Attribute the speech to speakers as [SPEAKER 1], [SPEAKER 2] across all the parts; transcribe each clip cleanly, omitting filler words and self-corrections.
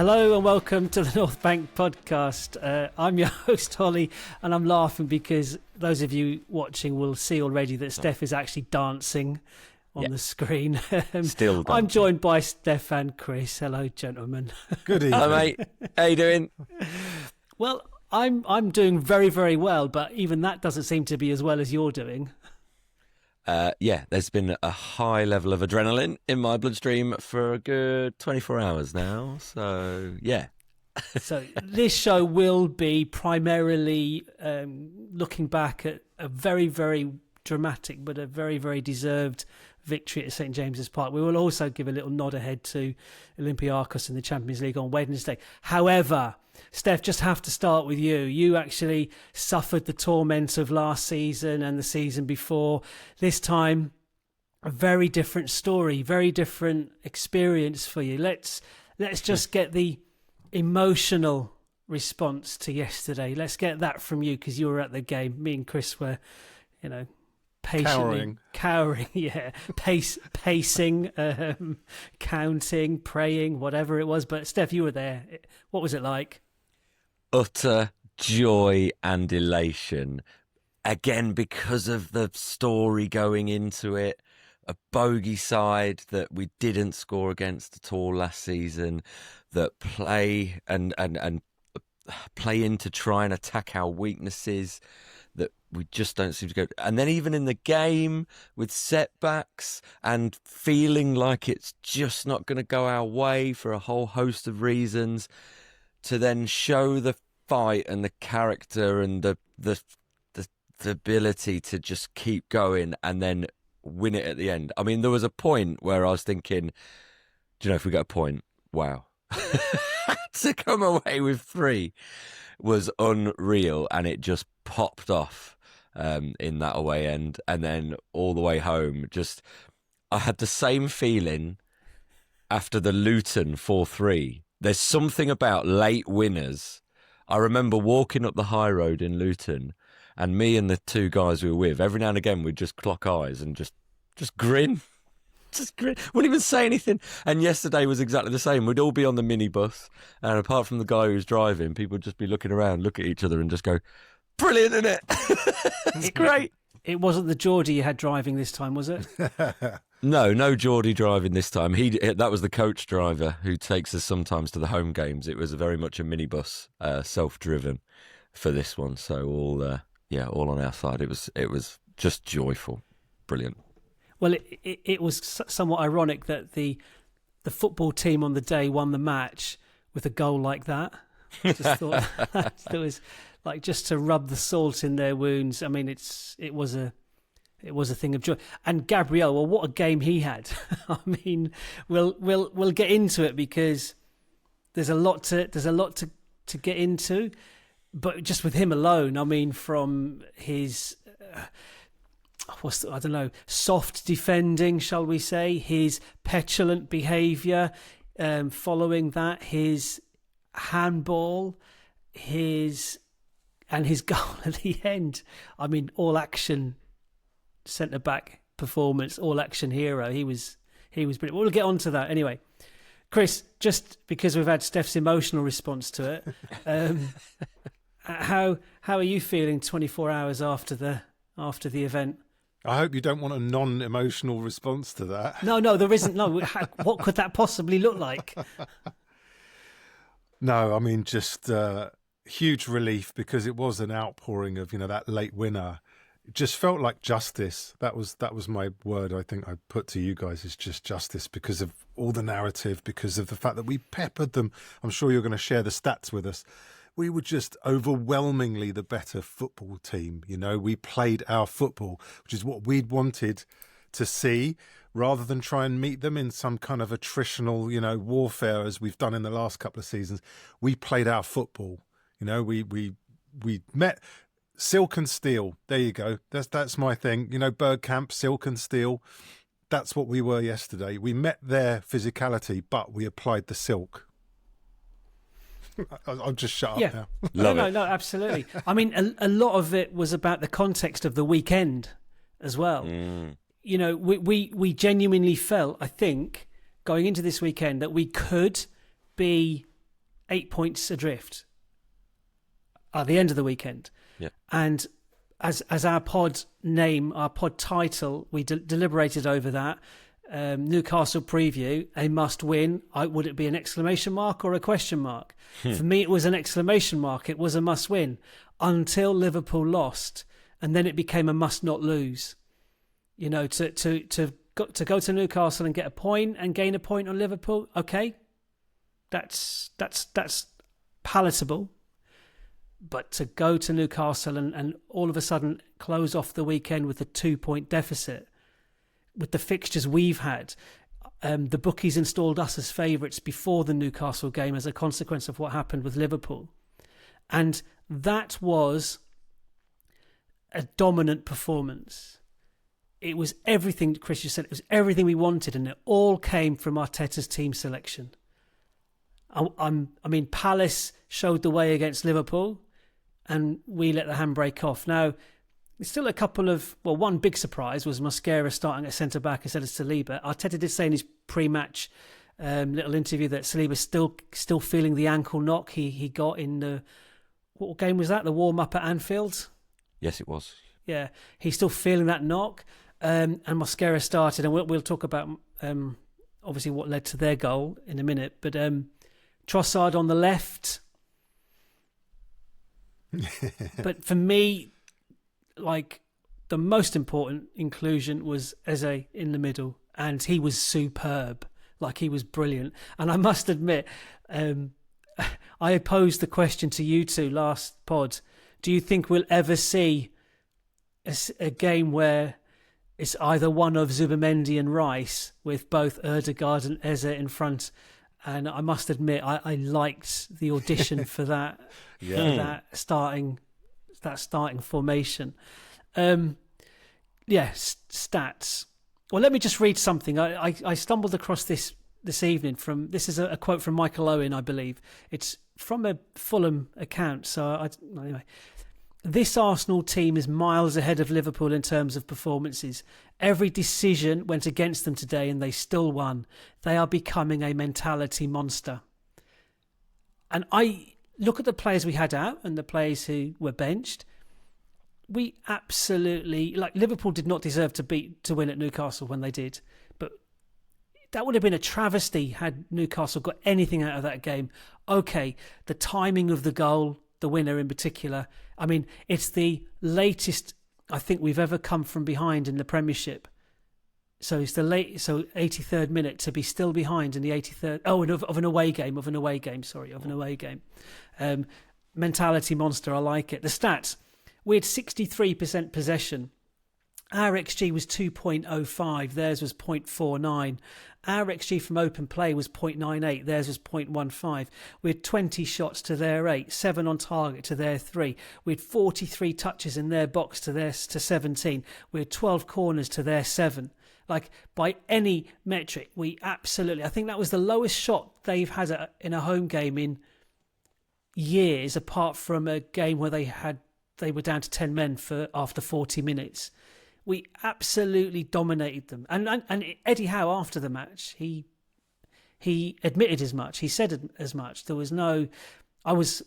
[SPEAKER 1] Hello and welcome to the North Bank podcast. I'm your host Holly, and I'm laughing because those of you watching will see already that Steph is actually dancing on the screen.
[SPEAKER 2] Still dancing.
[SPEAKER 1] I'm joined by Stef and Chris. Hello, gentlemen.
[SPEAKER 3] Good evening.
[SPEAKER 2] Hello, mate. How you doing?
[SPEAKER 1] Well, I'm doing very, very well, but even that doesn't seem to be as well as you're doing.
[SPEAKER 2] There's been a high level of adrenaline in my bloodstream for a good 24 hours now. So, yeah.
[SPEAKER 1] So this show will be primarily looking back at a very, very dramatic but a very, very deserved victory at St James's Park. We will also give a little nod ahead to Olympiacos in the Champions League on Wednesday. However, Steph, just have to start with you. You actually suffered the torment of last season and the season before. This time, a very different story, very different experience for you. Let's just get the emotional response to yesterday. Let's get that from you because you were at the game. Me and Chris were, patiently cowering, pacing, counting, praying, whatever it was. But Steph, you were there. What was it like?
[SPEAKER 2] Utter joy and elation. Again, because of the story going into it, a bogey side that we didn't score against at all last season, that play and play in to try and attack our weaknesses, that we just don't seem to go. And then even in the game with setbacks and feeling like it's just not going to go our way for a whole host of reasons, to then show the fight and the character and the ability to just keep going and then win it at the end. I mean, there was a point where I was thinking, do you know, if we get a point, wow. To come away with 3 was unreal, and it just popped off in that away end. And then all the way home, I had the same feeling after the Luton 4-3. There's something about late winners. I remember walking up the high road in Luton, and me and the 2 guys we were with, every now and again we'd just clock eyes and just grin. Just grin. Wouldn't even say anything. And yesterday was exactly the same. We'd all be on the minibus, and apart from the guy who was driving, people would just be looking around, look at each other and just go, brilliant, isn't it? It's great.
[SPEAKER 1] It wasn't the Geordie you had driving this time, was it?
[SPEAKER 2] No Geordie driving this time. That was the coach driver who takes us sometimes to the home games. It was very much a minibus, self-driven for this one. So all on our side. It was just joyful, brilliant.
[SPEAKER 1] Well, it was somewhat ironic that the football team on the day won the match with a goal like that. Just thought it was like just to rub the salt in their wounds. I mean, it was a thing of joy. And Gabriel, well, what a game he had! I mean, we'll get into it because there's a lot to get into. But just with him alone, I mean, from his soft defending, shall we say, his petulant behaviour, following that, his handball, his goal at the end. I mean, all action centre back performance, all action hero. He was brilliant. We'll get on to that anyway. Chris, just because we've had Steph's emotional response to it, how are you feeling 24 hours after the event?
[SPEAKER 3] I hope you don't want a non-emotional response to that.
[SPEAKER 1] No, there isn't. No, what could that possibly look like?
[SPEAKER 3] No, I mean, just huge relief because it was an outpouring of, that late winner. It just felt like justice. That was my word I think I put to you guys, is just justice, because of all the narrative, because of the fact that we peppered them. I'm sure you're going to share the stats with us. We were just overwhelmingly the better football team. We played our football, which is what we'd wanted to see, rather than try and meet them in some kind of attritional, warfare as we've done in the last couple of seasons. We played our football. We met silk and steel. There you go. That's my thing. Bergkamp, silk and steel. That's what we were yesterday. We met their physicality, but we applied the silk. I'll just shut up now.
[SPEAKER 1] No, absolutely. I mean, a lot of it was about the context of the weekend as well. We genuinely felt, I think, going into this weekend, that we could be 8 points adrift at the end of the weekend.
[SPEAKER 2] Yeah.
[SPEAKER 1] And as our pod title, we deliberated over that. Newcastle preview, a must win. Would it be an exclamation mark or a question mark? For me, it was an exclamation mark. It was a must win until Liverpool lost, and then it became a must not lose. You know, to go to Newcastle and get a point and gain a point on Liverpool, okay, that's palatable. But to go to Newcastle and all of a sudden close off the weekend with a 2-point deficit, with the fixtures we've had, the bookies installed us as favourites before the Newcastle game as a consequence of what happened with Liverpool. And that was a dominant performance. It was everything, Chris, you said, it was everything we wanted, and it all came from Arteta's team selection. I mean, Palace showed the way against Liverpool, and we let the handbrake off. Now, there's still a couple of... Well, one big surprise was Mosquera starting at centre-back instead of Saliba. Arteta did say in his pre-match little interview that Saliba's still feeling the ankle knock he got in the... What game was that? The warm-up at Anfield?
[SPEAKER 2] Yes, it was.
[SPEAKER 1] Yeah, he's still feeling that knock. And Mosquera started, and we'll talk about obviously what led to their goal in a minute. But Trossard on the left... But for me, like, the most important inclusion was Eze in the middle, and he was superb. Like, he was brilliant. And I must admit, I posed the question to you two last pod. Do you think we'll ever see a game where it's either one of Zubimendi and Rice with both Odegaard and Eze in front? And I must admit, I liked the audition for that.
[SPEAKER 3] Yeah.
[SPEAKER 1] For that starting formation. Stats. Well, let me just read something. I stumbled across this evening this is a quote from Michael Owen, I believe. It's from a Fulham account. So anyway, this Arsenal team is miles ahead of Liverpool in terms of performances. Every decision went against them today and they still won. They are becoming a mentality monster. And I look at the players we had out and the players who were benched. We absolutely... Like, Liverpool did not deserve to win at Newcastle when they did. But that would have been a travesty had Newcastle got anything out of that game. Okay, the timing of the goal, the winner in particular. I mean, it's the latest I think we've ever come from behind in the Premiership. So it's the 83rd minute to be still behind in the 83rd. Oh, of an away game. Mentality monster. I like it. The stats: we had 63% possession. Our XG was 2.05. Theirs was 0.49. Our XG from open play was 0.98. Theirs was 0.15. We had 20 shots to their 8, 7 on target to their 3. We had 43 touches in their box to 17. We had 12 corners to their 7. Like, by any metric, we absolutely... I think that was the lowest shot they've had in a home game in years, apart from a game where they were down to 10 men after 40 minutes. We absolutely dominated them. And Eddie Howe, after the match, he admitted as much. He said as much. There was no... I was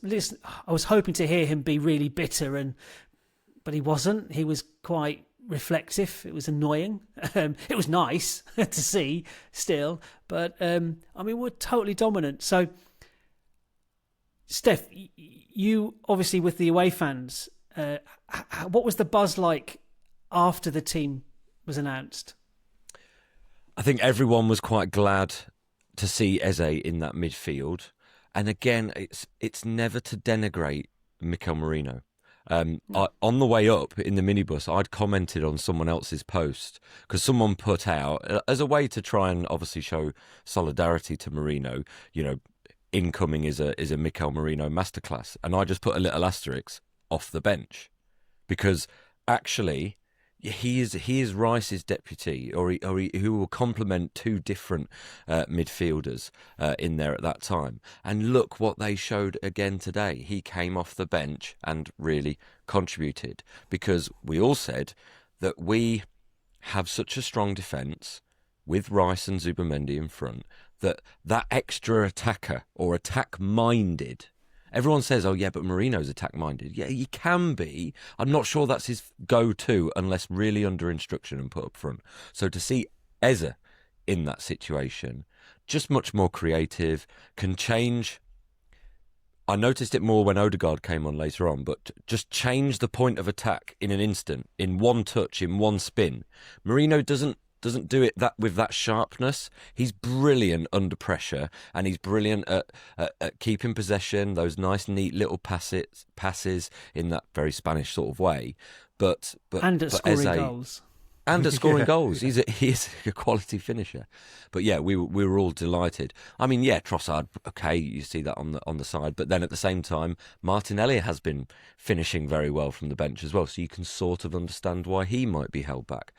[SPEAKER 1] hoping to hear him be really bitter, but he wasn't. He was quite reflective. It was annoying. It was nice to see still. But, I mean, we're totally dominant. So, Steph, you obviously with the away fans, what was the buzz like after the team was announced?
[SPEAKER 2] I think everyone was quite glad to see Eze in that midfield. And again, it's never to denigrate Mikel Merino. On the way up in the minibus, I'd commented on someone else's post because someone put out, as a way to try and obviously show solidarity to Merino, you know, incoming is a Mikel Merino masterclass. And I just put a little asterisk off the bench because actually... He is Rice's deputy, or he will complement two different midfielders in there at that time. And look what they showed again today. He came off the bench and really contributed because we all said that we have such a strong defence with Rice and Zubimendi in front that extra attacker or attack-minded. Everyone says, oh, yeah, but Merino's attack-minded. Yeah, he can be. I'm not sure that's his go-to unless really under instruction and put up front. So to see Eze in that situation, just much more creative, can change. I noticed it more when Odegaard came on later on, but just change the point of attack in an instant, in one touch, in one spin. Merino doesn't do it with that sharpness. He's brilliant under pressure, and he's brilliant at keeping possession, those nice, neat little passes in that very Spanish sort of way. But
[SPEAKER 1] scoring goals.
[SPEAKER 2] And at scoring goals. He is a quality finisher. But yeah, we were all delighted. I mean, yeah, Trossard, okay, you see that on the side. But then at the same time, Martinelli has been finishing very well from the bench as well. So you can sort of understand why he might be held back.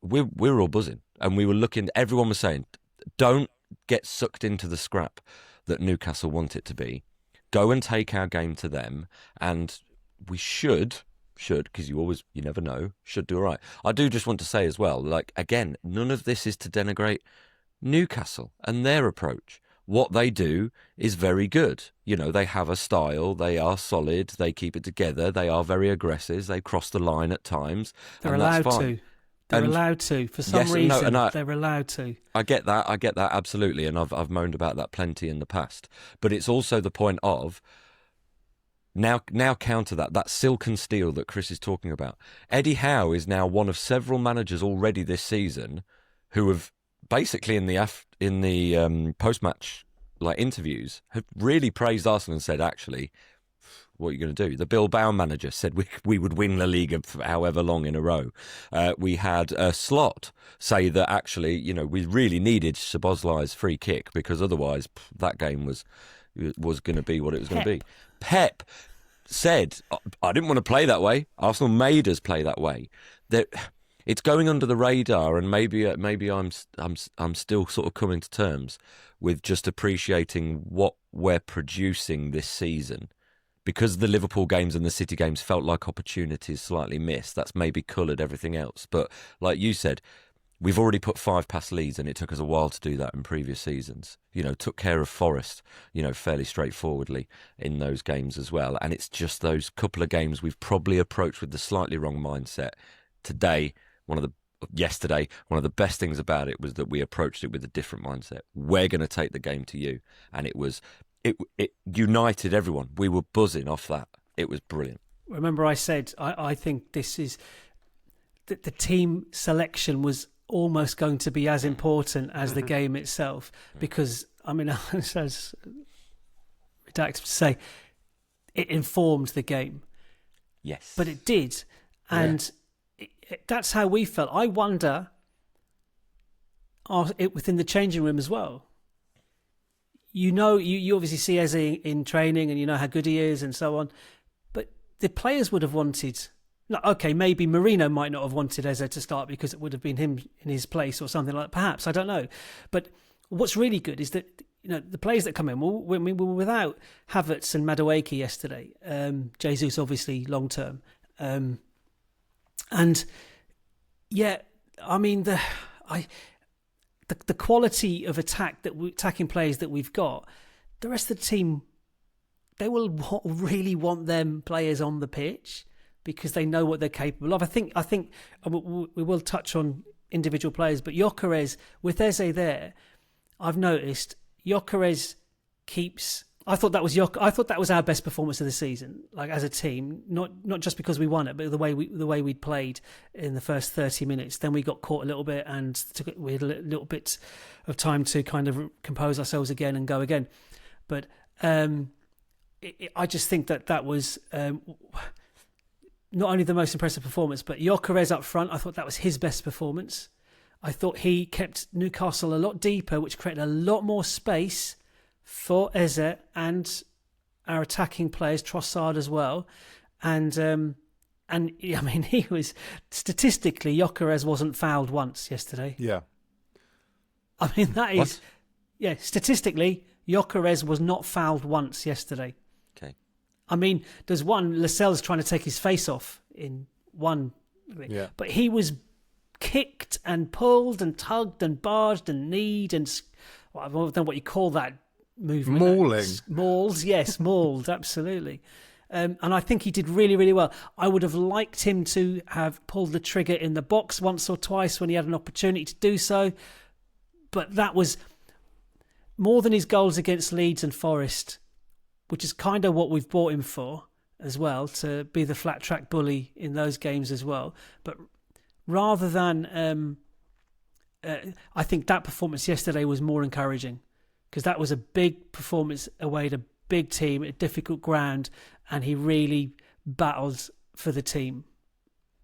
[SPEAKER 2] We were all buzzing. And we were looking, everyone was saying, don't get sucked into the scrap that Newcastle want it to be. Go and take our game to them. And we should, because you never know, should do all right. I do just want to say as well, like, again, none of this is to denigrate Newcastle and their approach. What they do is very good. You know, they have a style, they are solid, they keep it together, they are very aggressive, they cross the line at times.
[SPEAKER 1] They're allowed to. They're allowed to. For some reason, they're allowed to.
[SPEAKER 2] I get that, absolutely, and I've moaned about that plenty in the past. But it's also the point of, Now counter that silken steel that Chris is talking about. Eddie Howe is now one of several managers already this season who have basically in the post-match interviews have really praised Arsenal and said, actually, what are you going to do? The Bilbao manager said we would win La Liga for however long in a row. We had Slot say that actually, we really needed Szoboszlai's free kick because otherwise that game was going to be what it was going to be. Pep said, I didn't want to play that way. Arsenal made us play that way. It's going under the radar, and maybe I'm still sort of coming to terms with just appreciating what we're producing this season. Because the Liverpool games and the City games felt like opportunities slightly missed. That's maybe coloured everything else. But like you said, we've already put 5 past leads, and it took us a while to do that in previous seasons. Took care of Forest, fairly straightforwardly in those games as well. And it's just those couple of games we've probably approached with the slightly wrong mindset. Yesterday, one of the best things about it was that we approached it with a different mindset. We're going to take the game to you. And it united everyone. We were buzzing off that. It was brilliant.
[SPEAKER 1] Remember I said, I think this is... the team selection was almost going to be as important as the game itself, because as redacted to say, it informed the game.
[SPEAKER 2] Yes,
[SPEAKER 1] but it did, and that's how we felt. I wonder, within the changing room as well. You obviously see Eze in training, and you know how good he is, and so on. But the players would have wanted. Okay, maybe Merino might not have wanted Eze to start because it would have been him in his place or something like that. Perhaps, I don't know. But what's really good is that the players that come in, we were without Havertz and Madueke yesterday. Jesus, obviously, long term. And yeah, I mean, the quality of attacking players that we've got, the rest of the team, they will really want them players on the pitch, because they know what they're capable of. I think we will touch on individual players, but Gyokeres, with Eze there, I've noticed Gyokeres keeps. I thought that was our best performance of the season, like as a team. Not just because we won it, but the way we'd played in the first 30 minutes. Then we got caught a little bit, and we had a little bit of time to kind of compose ourselves again and go again. But I just think that was. Not only the most impressive performance, but Gyokeres up front, I thought that was his best performance. I thought he kept Newcastle a lot deeper, which created a lot more space for Eze and our attacking players, Trossard as well. And I mean, he was statistically, Gyokeres wasn't fouled once yesterday.
[SPEAKER 3] Yeah.
[SPEAKER 1] I mean, that is, statistically, Gyokeres was not fouled once yesterday.
[SPEAKER 2] Okay.
[SPEAKER 1] I mean, there's one, Lascelles trying to take his face off in one thing.
[SPEAKER 3] Yeah.
[SPEAKER 1] But he was kicked and pulled and tugged and barged and kneed and I don't know what you call that movement.
[SPEAKER 3] Mauling.
[SPEAKER 1] Mauls, yes, mauled, absolutely. And I think he did really, really well. I would have liked him to have pulled the trigger in the box once or twice when he had an opportunity to do so. But that was more than his goals against Leeds and Forest, which is kind of what we've bought him for as well, to be the flat track bully in those games as well. But rather than, I think that performance yesterday was more encouraging, because that was a big performance away at a big team, a difficult ground, and he really battled for the team.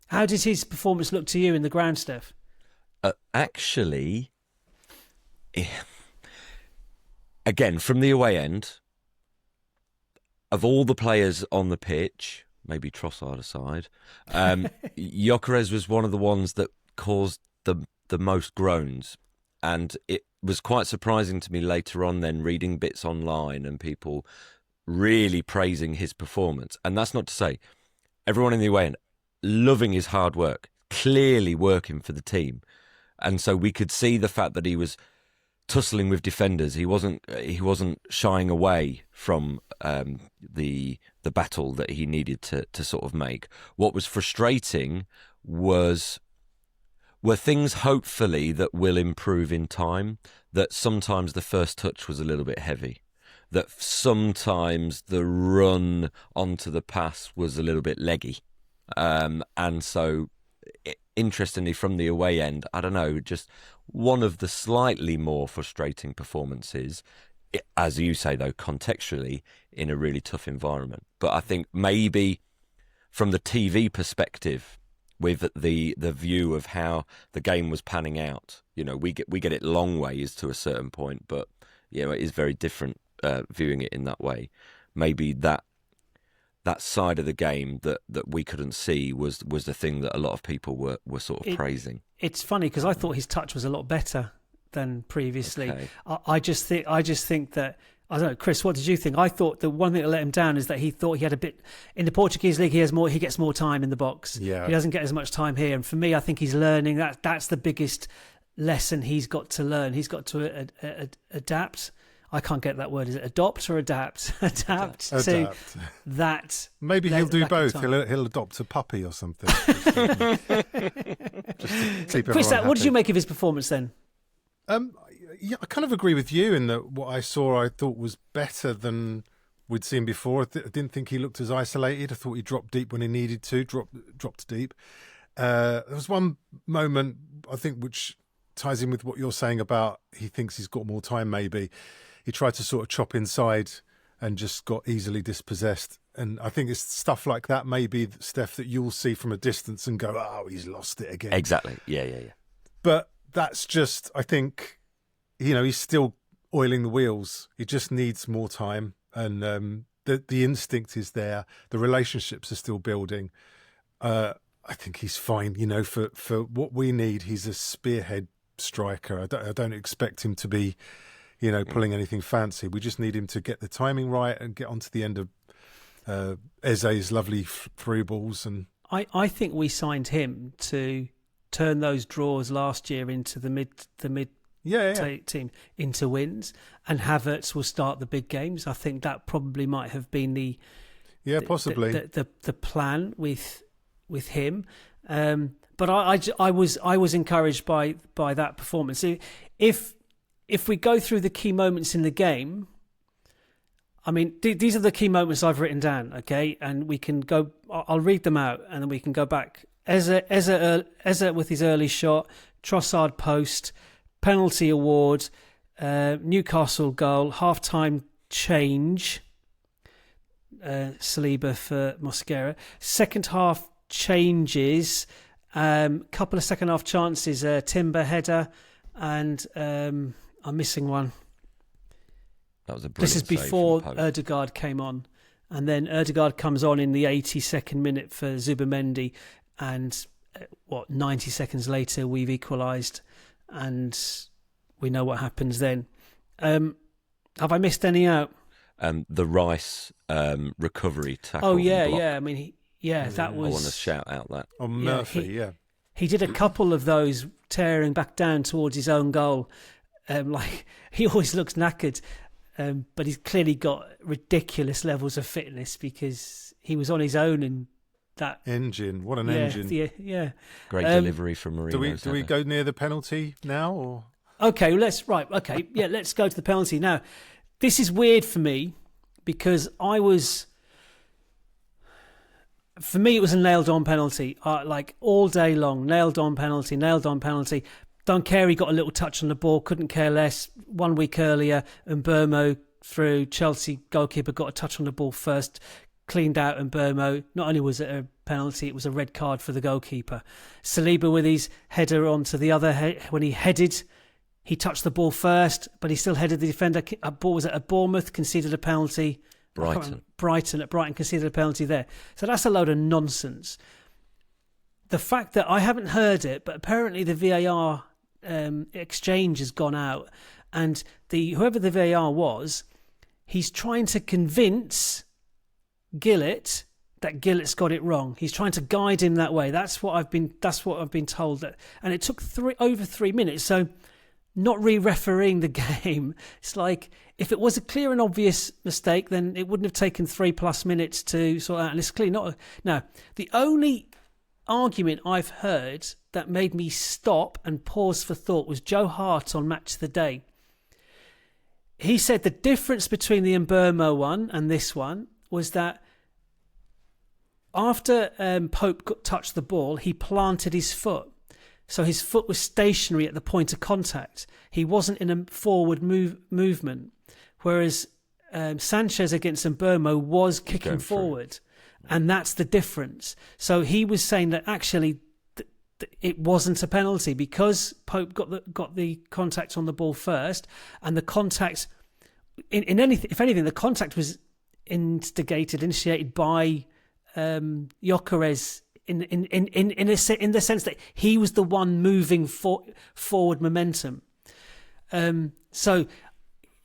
[SPEAKER 1] How did his performance look to you in the ground, Steph?
[SPEAKER 2] Actually, again, from the away end, of all the players on the pitch, maybe Trossard aside, Gyokeres was one of the ones that caused the most groans. And it was quite surprising to me later on then, reading bits online and people really praising his performance. And that's not to say everyone in the away end loving his hard work, clearly working for the team. And so we could see the fact that he was tussling with defenders. He wasn't shying away from the battle that he needed to sort of make. What was frustrating were things hopefully that will improve in time, that sometimes the first touch was a little bit heavy, that sometimes the run onto the pass was a little bit leggy. And so, interestingly, from the away end, I don't know, just one of the slightly more frustrating performances, as you say, though, contextually, in a really tough environment. But I think maybe from the TV perspective, with the view of how the game was panning out, you know, we get it long ways to a certain point, but you know, it is very different viewing it in that way. Maybe that side of the game that we couldn't see was the thing that a lot of people were sort of praising. It's
[SPEAKER 1] funny because I thought his touch was a lot better than previously. Okay. I just think that, I don't know, Chris, what did you think? I thought the one thing that let him down is that he thought he had a bit in the Portuguese league. He gets more time in the box.
[SPEAKER 3] Yeah,
[SPEAKER 1] he doesn't get as much time here. And for me, I think he's learning that. That's the biggest lesson he's got to learn. He's got to adapt. I can't get that word. Is it adopt or adapt? Adapt to that.
[SPEAKER 3] Maybe he'll do both. He'll adopt a puppy or something.
[SPEAKER 1] Chris, what did you make of his performance then?
[SPEAKER 3] Yeah, I kind of agree with you in that what I saw I thought was better than we'd seen before. I didn't think he looked as isolated. I thought he dropped deep when he needed to, dropped deep. There was one moment, I think, which ties in with what you're saying about he thinks he's got more time maybe. He tried to sort of chop inside and just got easily dispossessed. And I think it's stuff like that, maybe, Steph, that you'll see from a distance and go, oh, he's lost it again.
[SPEAKER 2] Exactly. Yeah.
[SPEAKER 3] But that's just, I think, you know, he's still oiling the wheels. He just needs more time. And the instinct is there. The relationships are still building. I think he's fine. You know, for what we need, he's a spearhead striker. I don't expect him to be, you know, pulling anything fancy. We just need him to get the timing right and get onto the end of Eze's lovely through balls. And
[SPEAKER 1] I think we signed him to turn those draws last year into the mid team into wins, and Havertz will start the big games. I think that probably might have been the plan with him. But I was encouraged by that performance. If we go through the key moments in the game, I mean, these are the key moments I've written down, okay? And we can go, I'll read them out and then we can go back. Eze with his early shot, Trossard post, penalty award, Newcastle goal, half-time change, Saliba for Mosquera. Second half changes, couple of second half chances, Timber header, and I'm missing one.
[SPEAKER 2] That was a brilliant
[SPEAKER 1] This is before
[SPEAKER 2] save
[SPEAKER 1] Odegaard came on. And then Odegaard comes on in the 82nd minute for Zubimendi. And 90 seconds later, we've equalised. And we know what happens then. Have I missed any out?
[SPEAKER 2] The Rice recovery tackle.
[SPEAKER 1] Oh, yeah. I mean, that was...
[SPEAKER 2] I want to shout out that.
[SPEAKER 3] Oh, Murphy,
[SPEAKER 1] He did a couple of those tearing back down towards his own goal. Like, he always looks knackered, but he's clearly got ridiculous levels of fitness because he was on his own in that
[SPEAKER 3] engine. What an engine!
[SPEAKER 1] Yeah,
[SPEAKER 2] great delivery from Merino.
[SPEAKER 3] Do we go near the penalty now, or
[SPEAKER 1] okay? Let's go to the penalty now. This is weird for me because for me, it was a nailed-on penalty. Like, all day long, nailed-on penalty. Don't care he got a little touch on the ball, couldn't care less. 1 week earlier, Mbeumo through, Chelsea goalkeeper got a touch on the ball first, cleaned out Mbeumo. Not only was it a penalty, it was a red card for the goalkeeper. Saliba with his header onto the other, when he headed, he touched the ball first, but he still headed the defender. Ball was at Bournemouth, conceded a penalty. Brighton conceded a penalty there. So that's a load of nonsense. The fact that I haven't heard it, but apparently the VAR exchange has gone out, and whoever the VAR was, he's trying to convince Gillett that Gillett's got it wrong. He's trying to guide him that way. That's what I've been told. And it took over 3 minutes. So, not re-refereeing the game. It's like, if it was a clear and obvious mistake, then it wouldn't have taken 3+ minutes to sort out. And it's clearly not. Now, the only argument I've heard that made me stop and pause for thought was Joe Hart on Match of the Day. He said the difference between the Mbeumo one and this one was that after Pope touched the ball, he planted his foot. So his foot was stationary at the point of contact. He wasn't in a forward movement. Whereas Sanchez against Mbeumo was kicking forward. And that's the difference. So he was saying that actually it wasn't a penalty because Pope got the contact on the ball first, and the contact in anything, if anything, the contact was initiated by Gyokeres in the sense that he was the one moving forward momentum. So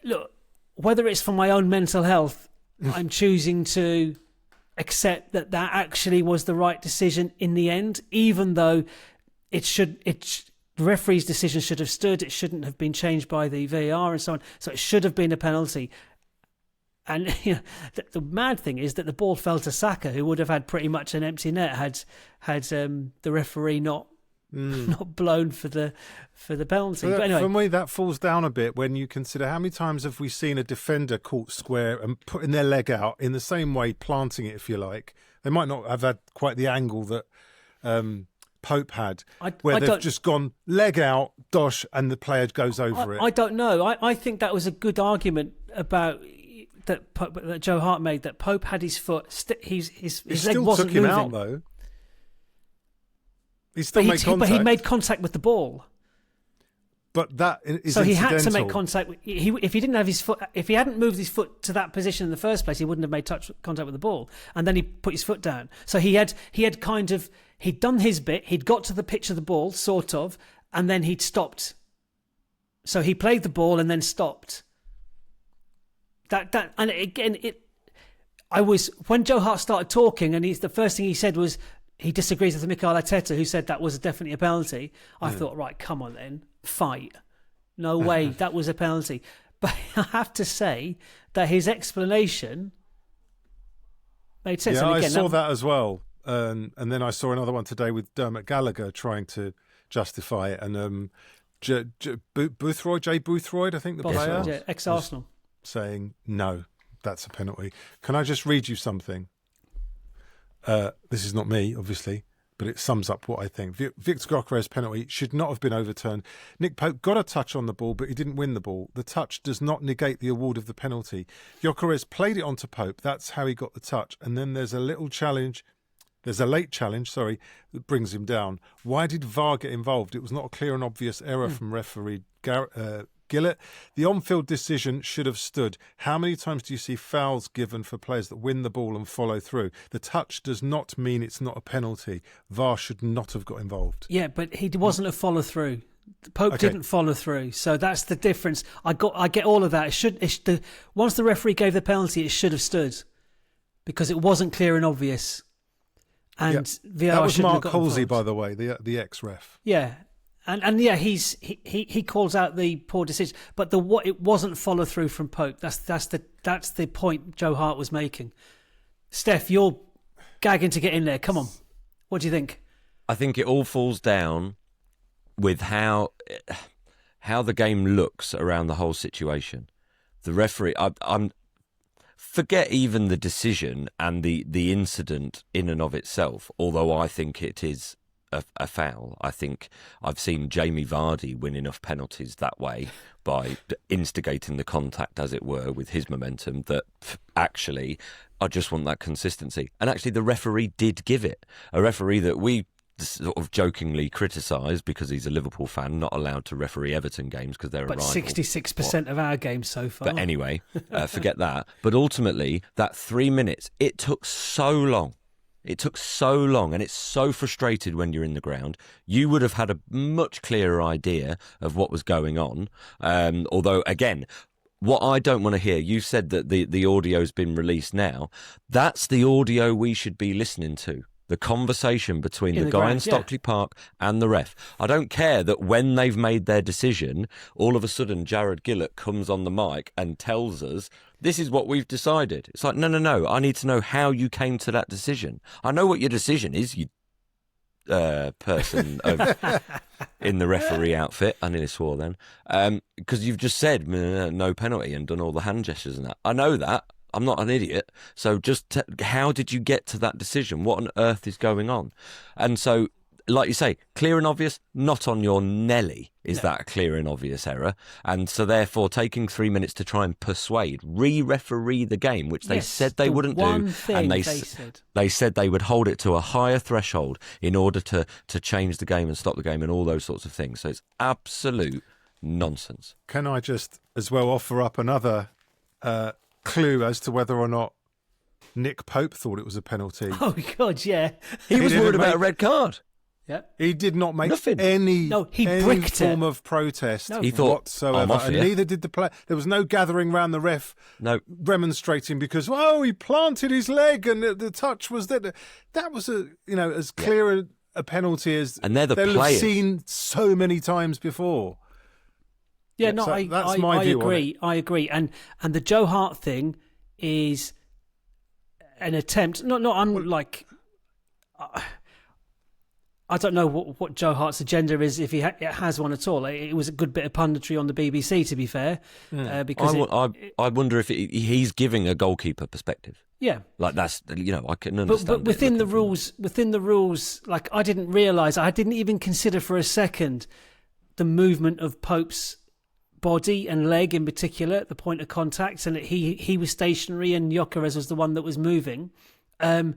[SPEAKER 1] look, whether it's for my own mental health, I'm choosing to accept that actually was the right decision in the end, even though the referee's decision should have stood. It shouldn't have been changed by the VAR and so on. So it should have been a penalty. And the mad thing is that the ball fell to Saka, who would have had pretty much an empty net had the referee not blown for the penalty. But anyway,
[SPEAKER 3] for me, that falls down a bit when you consider how many times have we seen a defender caught square and putting their leg out in the same way, planting it, if you like. They might not have had quite the angle that Pope had, where they've just gone leg out, dosh, and the player goes over it.
[SPEAKER 1] I don't know. I think that was a good argument about that Joe Hart made, that Pope had his foot, his leg wasn't
[SPEAKER 3] took him
[SPEAKER 1] moving.
[SPEAKER 3] Out though. He still made contact.
[SPEAKER 1] But he made contact with the ball.
[SPEAKER 3] But that is
[SPEAKER 1] so he
[SPEAKER 3] incidental.
[SPEAKER 1] had to make contact. If he didn't have his foot, if he hadn't moved his foot to that position in the first place, he wouldn't have made contact with the ball. And then he put his foot down. So he'd done his bit. He'd got to the pitch of the ball, sort of, and then he'd stopped. So he played the ball and then stopped. And again, when Joe Hart started talking, and the first thing he said was he disagrees with Mikel Arteta, who said that was definitely a penalty. I thought, right, come on then, fight. No way, that was a penalty. But I have to say that his explanation made sense.
[SPEAKER 3] Yeah,
[SPEAKER 1] and again,
[SPEAKER 3] I saw that as well. And then I saw another one today with Dermot Gallagher trying to justify it. And Jay Boothroyd, I think the player.
[SPEAKER 1] Yeah, ex-Arsenal.
[SPEAKER 3] Saying, no, that's a penalty. Can I just read you something? This is not me, obviously, but it sums up what I think. Victor Gyokeres' penalty should not have been overturned. Nick Pope got a touch on the ball, but he didn't win the ball. The touch does not negate the award of the penalty. Gyokeres played it onto Pope. That's how he got the touch. And then there's a late challenge, that brings him down. Why did VAR get involved? It was not a clear and obvious error from referee Gillett. The on-field decision should have stood. How many times do you see fouls given for players that win the ball and follow through? The touch does not mean it's not a penalty. VAR should not have got involved.
[SPEAKER 1] Yeah, but he wasn't a follow-through. Pope didn't follow through, so that's the difference. I get all of that. Once the referee gave the penalty, it should have stood because it wasn't clear and obvious. And VAR
[SPEAKER 3] that was
[SPEAKER 1] shouldn't
[SPEAKER 3] Mark
[SPEAKER 1] have got
[SPEAKER 3] Halsey,
[SPEAKER 1] involved.
[SPEAKER 3] by the way, the ex-ref.
[SPEAKER 1] Yeah. And yeah, he calls out the poor decision, but it wasn't follow through from Pope. That's the point Joe Hart was making. Steph, you're gagging to get in there. Come on, what do you think?
[SPEAKER 2] I think it all falls down with how the game looks around the whole situation. The referee, I'm forget even the decision and the incident in and of itself. Although I think it is a foul. I think I've seen Jamie Vardy win enough penalties that way by instigating the contact, as it were, with his momentum, that actually I just want that consistency. And actually the referee did give it. A referee that we sort of jokingly criticised because he's a Liverpool fan, not allowed to referee Everton games because they're a rival.
[SPEAKER 1] But 66% of our games so far.
[SPEAKER 2] But anyway, forget that. But ultimately, that 3 minutes, it took so long. It took so long, and it's so frustrated when you're in the ground. You would have had a much clearer idea of what was going on. Although, again, what I don't want to hear, you said that the audio's been released now. That's the audio we should be listening to. The conversation between the guy in Stockley Park and the ref. I don't care that when they've made their decision, all of a sudden Jared Gillett comes on the mic and tells us, this is what we've decided. It's like, no. I need to know how you came to that decision. I know what your decision is, you person in the referee outfit. I nearly swore then. Because you've just said no penalty and done all the hand gestures and that. I know that. I'm not an idiot. So just how did you get to that decision? What on earth is going on? And so, like you say, clear and obvious, not on your Nelly is that a clear and obvious error. And so therefore taking 3 minutes to try and persuade, re-referee the game, which they said they wouldn't do. And they said they would hold it to a higher threshold in order to change the game and stop the game and all those sorts of things. So it's absolute nonsense.
[SPEAKER 3] Can I just as well offer up another clue as to whether or not Nick Pope thought it was a penalty?
[SPEAKER 1] Oh, God, yeah.
[SPEAKER 2] He was worried about a red card.
[SPEAKER 1] Yeah.
[SPEAKER 3] He did not make
[SPEAKER 1] Nothing.
[SPEAKER 3] any form
[SPEAKER 1] it.
[SPEAKER 3] of protest
[SPEAKER 2] He thought,
[SPEAKER 3] whatsoever. And neither did the player. There was no gathering round the ref remonstrating because, he planted his leg and the touch was that. That was as clear a penalty as
[SPEAKER 2] and they're the
[SPEAKER 3] they'll
[SPEAKER 2] players.
[SPEAKER 3] have seen so many times before.
[SPEAKER 1] Yeah,
[SPEAKER 3] that's my view.
[SPEAKER 1] I agree. And the Joe Hart thing is an attempt. I don't know what Joe Hart's agenda is, if he has one at all. It was a good bit of punditry on the BBC, to be fair. Because
[SPEAKER 2] I wonder if he's giving a goalkeeper perspective.
[SPEAKER 1] Yeah,
[SPEAKER 2] like that's I can understand.
[SPEAKER 1] But within the rules, like I didn't realise, I didn't even consider for a second the movement of Pope's body and leg in particular at the point of contact, and he was stationary and Gyokeres was the one that was moving, and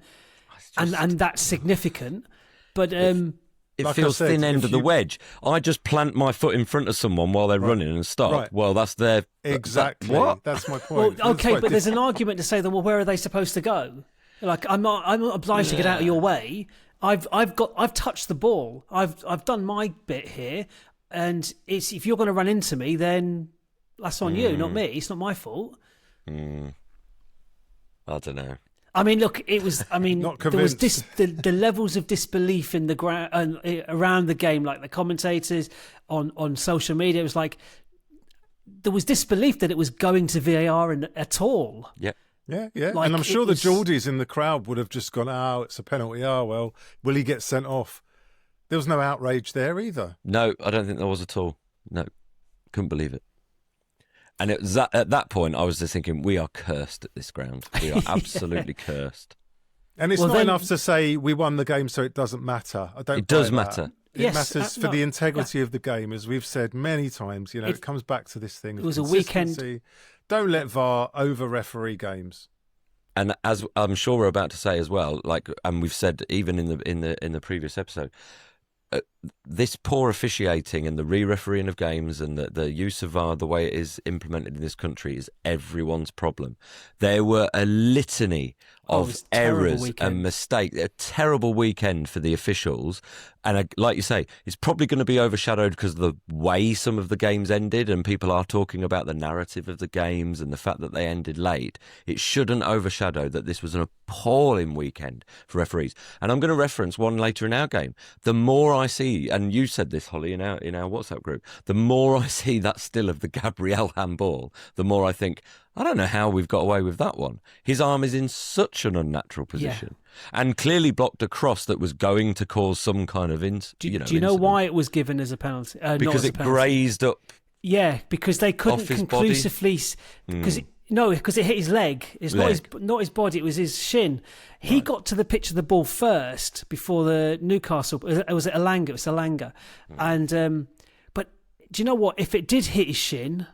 [SPEAKER 1] that's significant. But
[SPEAKER 2] it
[SPEAKER 3] like
[SPEAKER 2] feels
[SPEAKER 3] said,
[SPEAKER 2] thin end of the wedge. I just plant my foot in front of someone while they're running and stop.
[SPEAKER 3] Right.
[SPEAKER 2] Well, that's their
[SPEAKER 3] exactly.
[SPEAKER 2] What?
[SPEAKER 3] That's my point.
[SPEAKER 1] Well, okay, but there's an argument to say that. Well, where are they supposed to go? Like I'm not obliged to get out of your way. I've touched the ball. I've done my bit here, and if you're going to run into me, then that's on you, not me. It's not my fault.
[SPEAKER 2] I don't know.
[SPEAKER 1] I mean, look, it was. I mean,
[SPEAKER 3] Not
[SPEAKER 1] there was
[SPEAKER 3] convinced.
[SPEAKER 1] the levels of disbelief in the ground around the game, like the commentators on social media. It was like there was disbelief that it was going to VAR at all.
[SPEAKER 2] Yeah.
[SPEAKER 3] Yeah.
[SPEAKER 1] Like,
[SPEAKER 3] and I'm sure the Geordies in the crowd would have just gone, it's a penalty. Oh, well, will he get sent off? There was no outrage there either.
[SPEAKER 2] No, I don't think there was at all. No, couldn't believe it. And it was at that point, I was just thinking, we are cursed at this ground. We are absolutely cursed.
[SPEAKER 3] And it's not enough to say we won the game, so it doesn't matter.
[SPEAKER 2] It does matter.
[SPEAKER 3] It matters for the integrity of the game, as we've said many times. It comes back to this thing. It
[SPEAKER 1] was a weekend.
[SPEAKER 3] Don't let VAR over referee games.
[SPEAKER 2] And as I'm sure we're about to say as well, and we've said even in the previous episode, this poor officiating and the re-refereeing of games and the use of VAR, the way it is implemented in this country, is everyone's problem. There were a litany of errors and mistakes. A terrible weekend for the officials. And like you say, it's probably going to be overshadowed because of the way some of the games ended, and people are talking about the narrative of the games and the fact that they ended late. It shouldn't overshadow that this was an appalling weekend for referees. And I'm going to reference one later in our game. The more I see see, and you said this, Holly, in our WhatsApp group, the more I see that still of the Gabriel handball, the more I think, I don't know how we've got away with that one. His arm is in such an unnatural position, and clearly blocked a cross that was going to cause some kind of
[SPEAKER 1] Do you know why it was given as a penalty?
[SPEAKER 2] Because it grazed up.
[SPEAKER 1] Yeah, because they couldn't conclusively. Because it hit his leg. It's not his body. It was his shin. He got to the pitch of the ball first before the Newcastle. Was it Elanga? It was Elanga. And but do you know what? If it did hit his shin,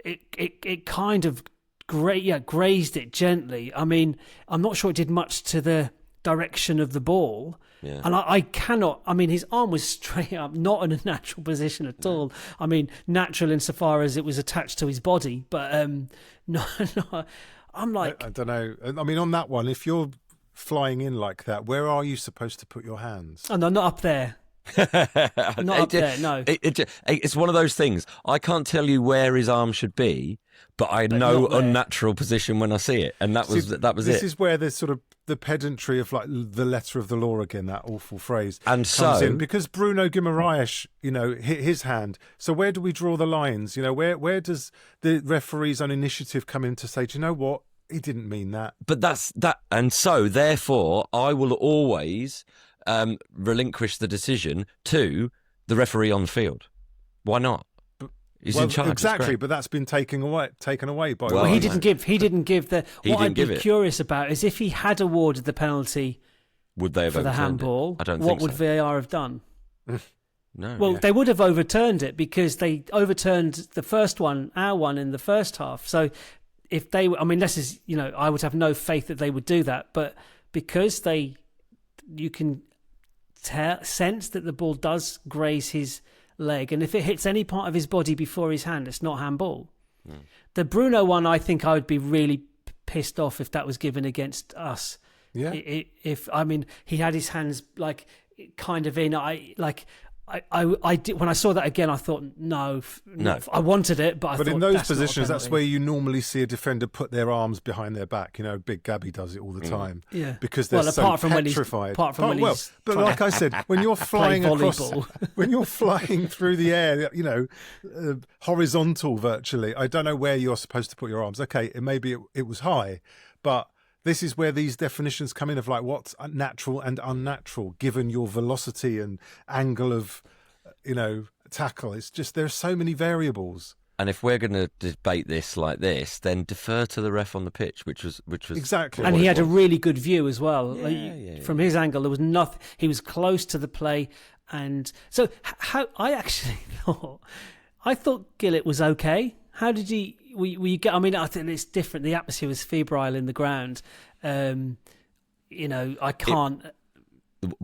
[SPEAKER 1] it kind of grazed it gently. I mean, I'm not sure it did much to the direction of the ball. Yeah. And I cannot. I mean, his arm was straight up, not in a natural position at all. I mean, natural insofar as it was attached to his body, but no. I'm like,
[SPEAKER 3] I don't know. I mean, on that one, if you're flying in like that, where are you supposed to put your hands?
[SPEAKER 1] Oh no, not up there. Not up there. No.
[SPEAKER 2] It's one of those things. I can't tell you where his arm should be, but I know unnatural position when I see it, and that was it.
[SPEAKER 3] This is where there's sort of the pedantry of like the letter of the law again, that awful phrase,
[SPEAKER 2] and
[SPEAKER 3] comes in, because Bruno Guimaraes, hit his hand. So where do we draw the lines? Where does the referee's own initiative come in to say, do you know what? He didn't mean that.
[SPEAKER 2] But that's that, and so therefore I will always relinquish the decision to the referee on the field. Why not? He's in charge.
[SPEAKER 3] Exactly, but that's been taken away by.
[SPEAKER 1] Well, he didn't give the. What I'd be curious about is if he had awarded the penalty,
[SPEAKER 2] would they have
[SPEAKER 1] for the handball?
[SPEAKER 2] I don't think
[SPEAKER 1] What would
[SPEAKER 2] so.
[SPEAKER 1] VAR have done?
[SPEAKER 2] No.
[SPEAKER 1] Well, they would have overturned it because they overturned the first one, our one, in the first half. So if they, this is, I would have no faith that they would do that, but because you can sense that the ball does graze his leg, and if it hits any part of his body before his hand, it's not handball. The Bruno one, I think I would be really pissed off if that was given against us.
[SPEAKER 3] Yeah.
[SPEAKER 1] If he had his hands like kind of in. I did, when I saw that again, I thought no. I wanted it, but
[SPEAKER 3] in those positions, that's where you normally see a defender put their arms behind their back. Big Gabby does it all the time.
[SPEAKER 1] Yeah,
[SPEAKER 3] because they're so petrified. But like I said, when you're flying when you're flying through the air, horizontal virtually, I don't know where you're supposed to put your arms. Okay, maybe it was high, but this is where these definitions come in of like what's natural and unnatural, given your velocity and angle of, tackle. It's just there's so many variables.
[SPEAKER 2] And if we're going to debate this like this, then defer to the ref on the pitch, which was
[SPEAKER 3] exactly.
[SPEAKER 1] And he had a really good view as well. From his angle, there was nothing. He was close to the play, and so how I actually thought Gillett was okay. How did he? We get. I think it's different. The atmosphere was febrile in the ground. I can't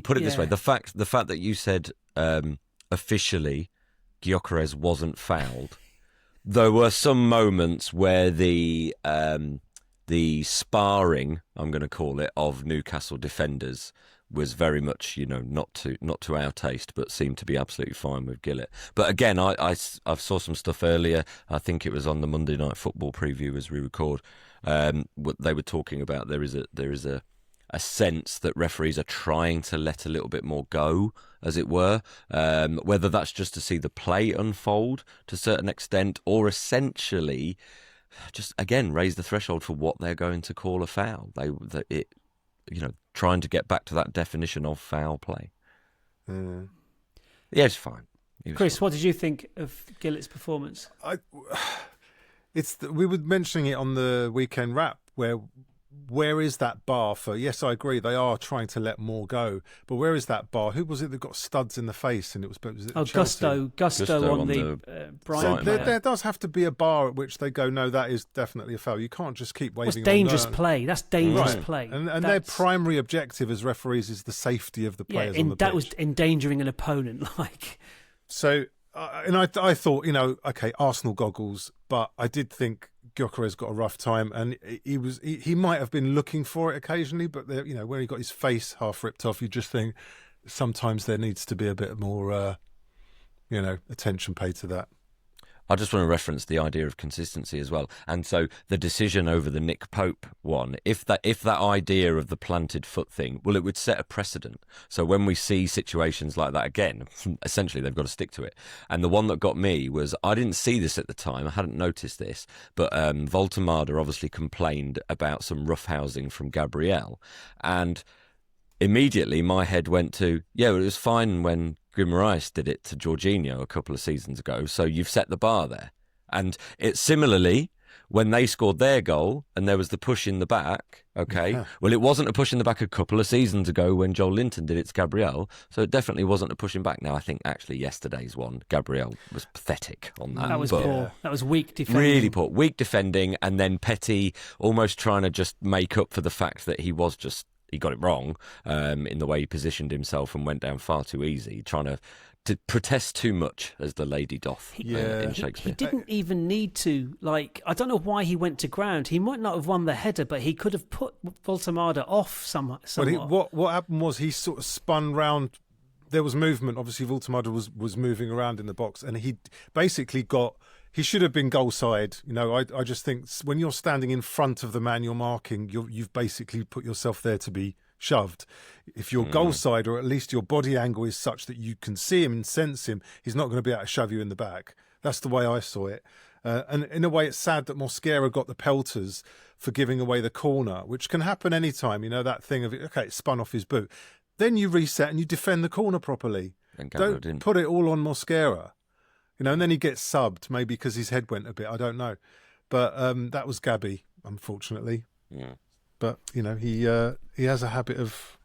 [SPEAKER 2] put it this way. The fact that you said officially Gyokeres wasn't fouled. There were some moments where the sparring, I'm going to call it, of Newcastle defenders was very much, not to our taste, but seemed to be absolutely fine with Gillett. But again, I saw some stuff earlier. I think it was on the Monday Night Football preview as we record. What they were talking about, there is a sense that referees are trying to let a little bit more go, as it were. Whether that's just to see the play unfold to a certain extent, or essentially just again raise the threshold for what they're going to call a foul. Trying to get back to that definition of foul play. Yeah, it's fine.
[SPEAKER 1] Chris, what did you think of Gillett's performance?
[SPEAKER 3] We were mentioning it on the weekend wrap, where is that bar for? Yes, I agree. They are trying to let more go, but where is that bar? Who was it that got studs in the face? And was it Chelsea?
[SPEAKER 1] Gusto on the Brighton.
[SPEAKER 3] There does have to be a bar at which they go, no, that is definitely a foul. You can't just keep waving.
[SPEAKER 1] That's dangerous play. That's dangerous play.
[SPEAKER 3] And their primary objective as referees is the safety of the players on the pitch.
[SPEAKER 1] That was endangering an opponent.
[SPEAKER 3] So, and I thought, okay, Arsenal goggles, but I did think Gyokeres got a rough time, and he might have been looking for it occasionally, but when he got his face half ripped off, you just think sometimes there needs to be a bit more, attention paid to that.
[SPEAKER 2] I just want to reference the idea of consistency as well. And so the decision over the Nick Pope one, if that idea of the planted foot thing, well, it would set a precedent. So when we see situations like that again, essentially they've got to stick to it. And the one that got me was, I didn't see this at the time, I hadn't noticed this, but Voltemada obviously complained about some roughhousing from Gabriel. And immediately my head went to, yeah, well, it was fine when Gyokeres did it to Jorginho a couple of seasons ago, so you've set the bar there. And it's similarly, when they scored their goal and there was the push in the back, okay, yeah. Well, it wasn't a push in the back a couple of seasons ago when Joel Linton did it to Gabriel, so it definitely wasn't a pushing back. Now, I think actually yesterday's one, Gabriel was pathetic on that.
[SPEAKER 1] That was poor. That was weak defending.
[SPEAKER 2] Really poor. Weak defending, and then Petty almost trying to just make up for the fact that he got it wrong in the way he positioned himself and went down far too easy, trying to protest too much, as the lady doth in Shakespeare.
[SPEAKER 1] He didn't even need to. I don't know why he went to ground. He might not have won the header, but he could have put Voltemada off somewhat.
[SPEAKER 3] What happened was he sort of spun round. There was movement. Obviously, Voltemada was moving around in the box, and he basically he should have been goal side. I just think when you're standing in front of the man you're marking, you've basically put yourself there to be shoved. If you're goal side, or at least your body angle is such that you can see him and sense him, he's not going to be able to shove you in the back. That's the way I saw it. And in a way, it's sad that Mosquera got the pelters for giving away the corner, which can happen anytime. That thing of, okay, it spun off his boot. Then you reset and you defend the corner properly. Don't put it all on Mosquera. And then he gets subbed, maybe because his head went a bit. I don't know. But that was Gabby, unfortunately. Yeah. But, he has a habit of,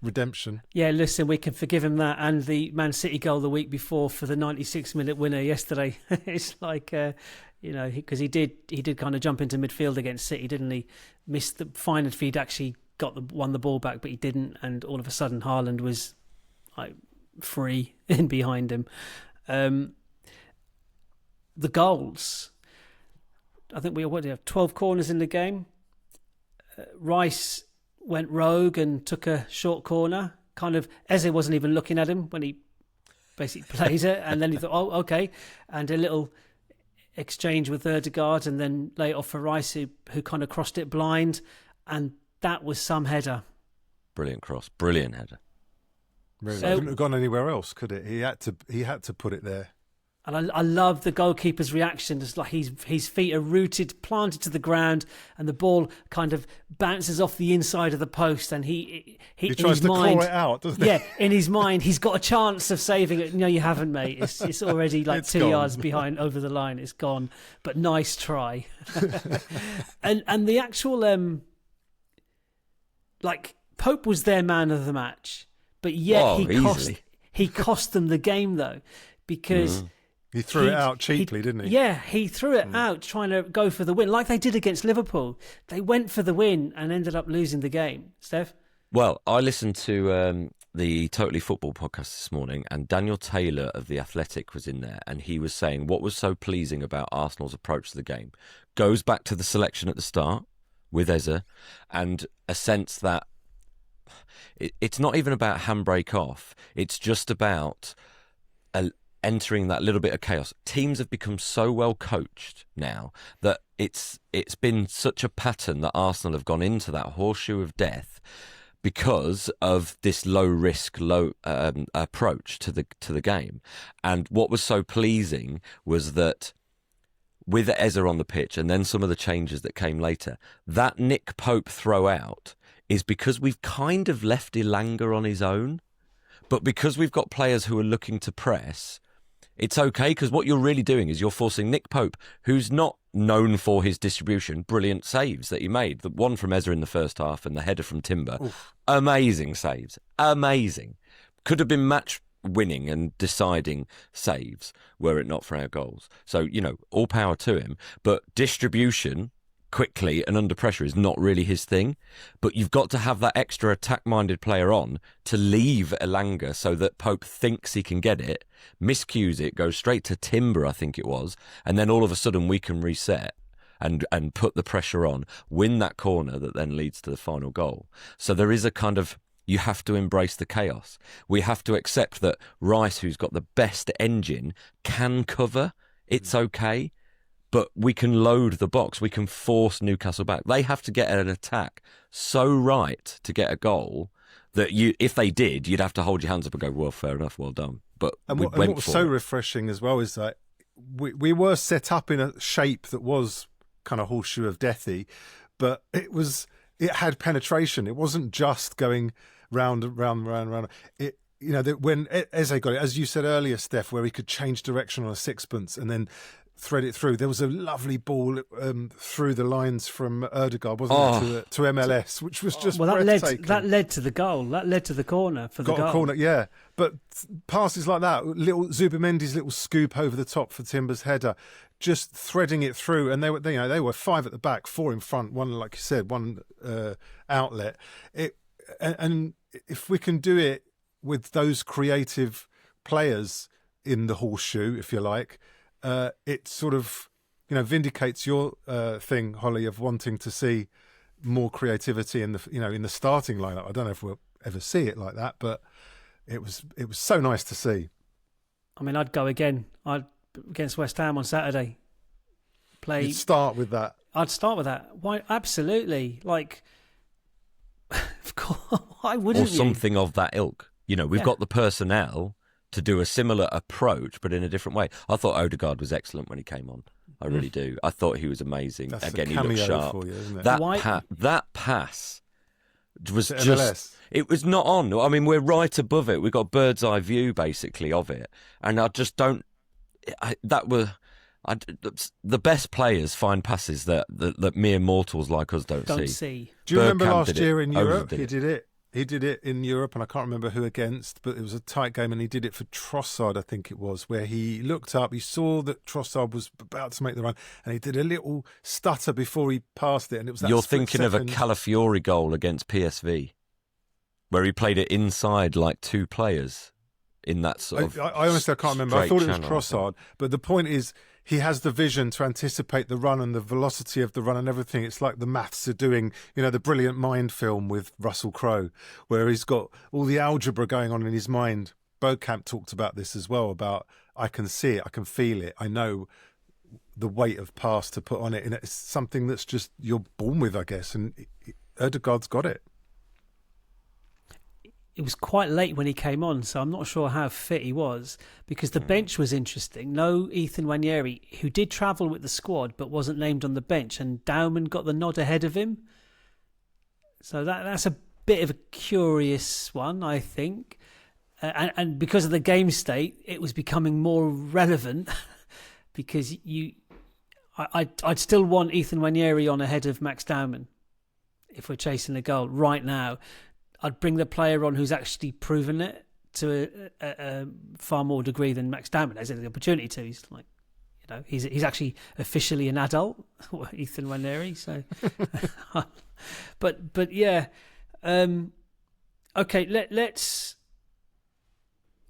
[SPEAKER 3] redemption.
[SPEAKER 1] Yeah, listen, we can forgive him that, and the Man City goal the week before for the 96-minute winner yesterday. It's like, because he did kind of jump into midfield against City, didn't he? Missed the fine if he'd actually won the ball back, but he didn't, and all of a sudden Haaland was free in behind him. The goals, I think we have 12 corners in the game. Rice went rogue and took a short corner. Eze wasn't even looking at him when he basically played it, and then he thought, oh, okay, and a little exchange with Odegaard, and then lay it off for Rice, who kind of crossed it blind, and that was some header.
[SPEAKER 2] Brilliant cross, brilliant header.
[SPEAKER 3] Really, it couldn't have gone anywhere else, could it? He had to put it there.
[SPEAKER 1] And I love the goalkeeper's reaction. It's like his feet are planted to the ground, and the ball kind of bounces off the inside of the post, and he
[SPEAKER 3] tries to claw it out, doesn't he?
[SPEAKER 1] Yeah, in his mind, he's got a chance of saving it. No, you haven't, mate. It's already it's 2 yards behind over the line. It's gone. But nice try. and the actual Pope was their man of the match, but yet he cost them the game though, because.
[SPEAKER 3] He threw it out cheaply, didn't he?
[SPEAKER 1] Yeah, he threw it out trying to go for the win, like they did against Liverpool. They went for the win and ended up losing the game. Steph?
[SPEAKER 2] Well, I listened to the Totally Football podcast this morning, and Daniel Taylor of The Athletic was in there, and he was saying what was so pleasing about Arsenal's approach to the game goes back to the selection at the start with Eze, and a sense that it's not even about handbrake off. It's just about entering that little bit of chaos. Teams have become so well coached now that it's been such a pattern that Arsenal have gone into that horseshoe of death because of this low risk, approach to the game. And what was so pleasing was that with Eze on the pitch, and then some of the changes that came later, that Nick Pope throw out is because we've kind of left Elanga on his own, but because we've got players who are looking to press, it's okay, because what you're really doing is you're forcing Nick Pope, who's not known for his distribution, brilliant saves that he made. The one from Eze in the first half and the header from Timber. Oof. Amazing saves. Amazing. Could have been match winning and deciding saves were it not for our goals. So, all power to him. But distribution quickly and under pressure is not really his thing, but you've got to have that extra attack-minded player on to leave Elanga so that Pope thinks he can get it, miscues it, goes straight to Timber, I think it was, and then all of a sudden we can reset and put the pressure on, win that corner that then leads to the final goal. So there is a kind of, you have to embrace the chaos. We have to accept that Rice, who's got the best engine, can cover it's okay. But we can load the box. We can force Newcastle back. They have to get an attack so right to get a goal that if they did, you'd have to hold your hands up and go, well, fair enough, well done. But what was so
[SPEAKER 3] refreshing as well is that we were set up in a shape that was kind of horseshoe of deathy, but it had penetration. It wasn't just going round and round. When Eze got it, as you said earlier, Steph, where he could change direction on a sixpence and then thread it through. There was a lovely ball through the lines from Odegaard, wasn't it, to MLS, which was just breathtaking.
[SPEAKER 1] That led to the goal. That led to the corner for the goal.
[SPEAKER 3] A corner, yeah. But passes like that, little Zubimendi's little scoop over the top for Timber's header, just threading it through, and they were 5 at the back, 4 in front, one, like you said, one outlet. And if we can do it with those creative players in the horseshoe, if you like, it sort of, vindicates your thing, Holly, of wanting to see more creativity in the starting lineup. I don't know if we'll ever see it like that, but it was so nice to see.
[SPEAKER 1] I mean, I'd go again. Against West Ham on Saturday.
[SPEAKER 3] You'd start with that.
[SPEAKER 1] I'd start with that. Why? Absolutely. Like, of course, why wouldn't you?
[SPEAKER 2] Or something of that ilk. We've got the personnel to do a similar approach, but in a different way. I thought Odegaard was excellent when he came on. I really do. I thought he was amazing.
[SPEAKER 3] That's
[SPEAKER 2] Again,
[SPEAKER 3] a
[SPEAKER 2] he looked sharp.
[SPEAKER 3] for you, isn't it?
[SPEAKER 2] That pass was
[SPEAKER 3] to
[SPEAKER 2] just...
[SPEAKER 3] MLS.
[SPEAKER 2] It was not on. I mean, we're right above it. We've got a bird's eye view, basically, of it. And I just don't... the best players find passes that mere mortals like us don't see.
[SPEAKER 3] Do you remember last year in Europe?
[SPEAKER 2] He
[SPEAKER 3] did it. He did it in Europe, and I can't remember who against, but it was a tight game, and he did it for Trossard, I think it was, where he looked up, he saw that Trossard was about to make the run, and he did a little stutter before he passed it, and it was that
[SPEAKER 2] You're thinking of a Calafiori goal against PSV, where he played it inside like 2 players in that sort of...
[SPEAKER 3] I honestly can't remember. I thought it was Trossard, but the point is, he has the vision to anticipate the run and the velocity of the run and everything. It's like the maths are doing, the Brilliant Mind film with Russell Crowe, where he's got all the algebra going on in his mind. Bergkamp talked about this as well, about I can see it, I can feel it, I know the weight of pass to put on it. And it's something that's just, you're born with, I guess. And Odegaard's got it.
[SPEAKER 1] It was quite late when he came on, so I'm not sure how fit he was, because the bench was interesting. No Ethan Nwaneri, who did travel with the squad but wasn't named on the bench, and Dowman got the nod ahead of him. So that's a bit of a curious one, I think. And because of the game state, it was becoming more relevant because I'd still want Ethan Nwaneri on ahead of Max Dowman if we're chasing a goal right now. I'd bring the player on who's actually proven it to a far more degree than Max Dowman has the opportunity to. He's like, he's actually officially an adult, Ethan Nwaneri. So, but yeah, okay. Let's.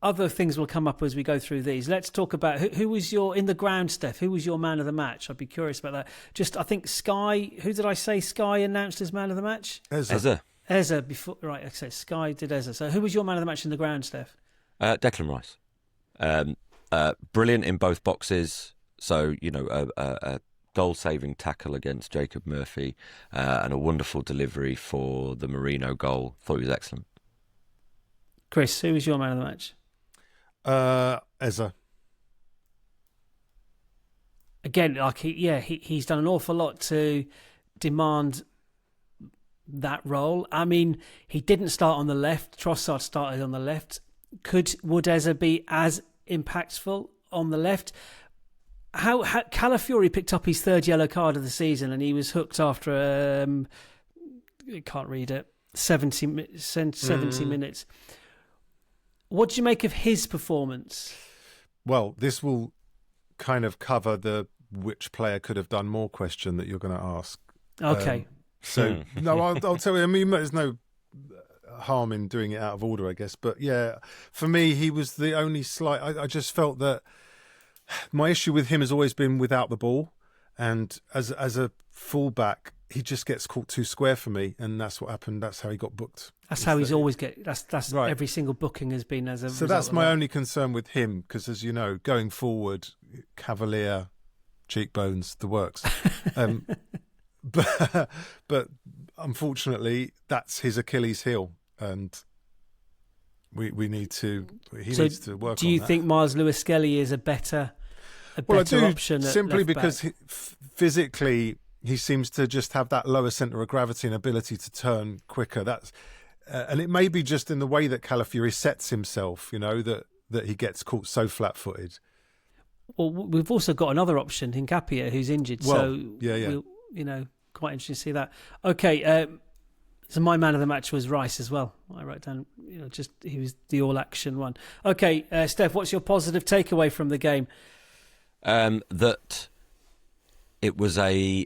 [SPEAKER 1] Other things will come up as we go through these. Let's talk about who was your in the ground, Steph. Who was your man of the match? I'd be curious about that. I think Sky. Who did I say? Sky announced as man of the match. Eze before, right? Okay, Sky did Eze. So, who was your man of the match in the ground, Steph?
[SPEAKER 2] Declan Rice. Brilliant in both boxes. So, a goal-saving tackle against Jacob Murphy, and a wonderful delivery for the Merino goal. Thought he was excellent.
[SPEAKER 1] Chris, who was your man of the match?
[SPEAKER 3] Eze.
[SPEAKER 1] Again, he's done an awful lot to demand that role. I mean, he didn't start on the left. Trossard started on the left. Would Eze be as impactful on the left? How Calafiori picked up his 3rd yellow card of the season, and he was hooked after I can't read it. 70 minutes. What do you make of his performance?
[SPEAKER 3] Well, this will kind of cover the which player could have done more question that you're going to ask.
[SPEAKER 1] Okay.
[SPEAKER 3] So, no, I'll tell you, I mean, there's no harm in doing it out of order, I guess. But yeah, for me, he was the only slight... I just felt that my issue with him has always been without the ball. And as a fullback, he just gets caught too square for me. And that's what happened. That's how he got booked.
[SPEAKER 1] That's how he's always That's right. Every single booking has been as a...
[SPEAKER 3] So that's my only concern with him, because as you know, going forward, cavalier cheekbones, the works. But unfortunately, that's his Achilles heel, and he needs to work on that.
[SPEAKER 1] Do you think Miles Lewis-Skelly is a better option?
[SPEAKER 3] Simply because physically he seems to just have that lower centre of gravity and ability to turn quicker. That's and it may be just in the way that Calafiori sets himself, that he gets caught so flat-footed.
[SPEAKER 1] Well, we've also got another option in Gapia who's injured.
[SPEAKER 3] Yeah.
[SPEAKER 1] Quite interesting to see that. Okay, so my man of the match was Rice as well. I wrote down, he was the all-action one. Okay, Steph, what's your positive takeaway from the game?
[SPEAKER 2] That it was a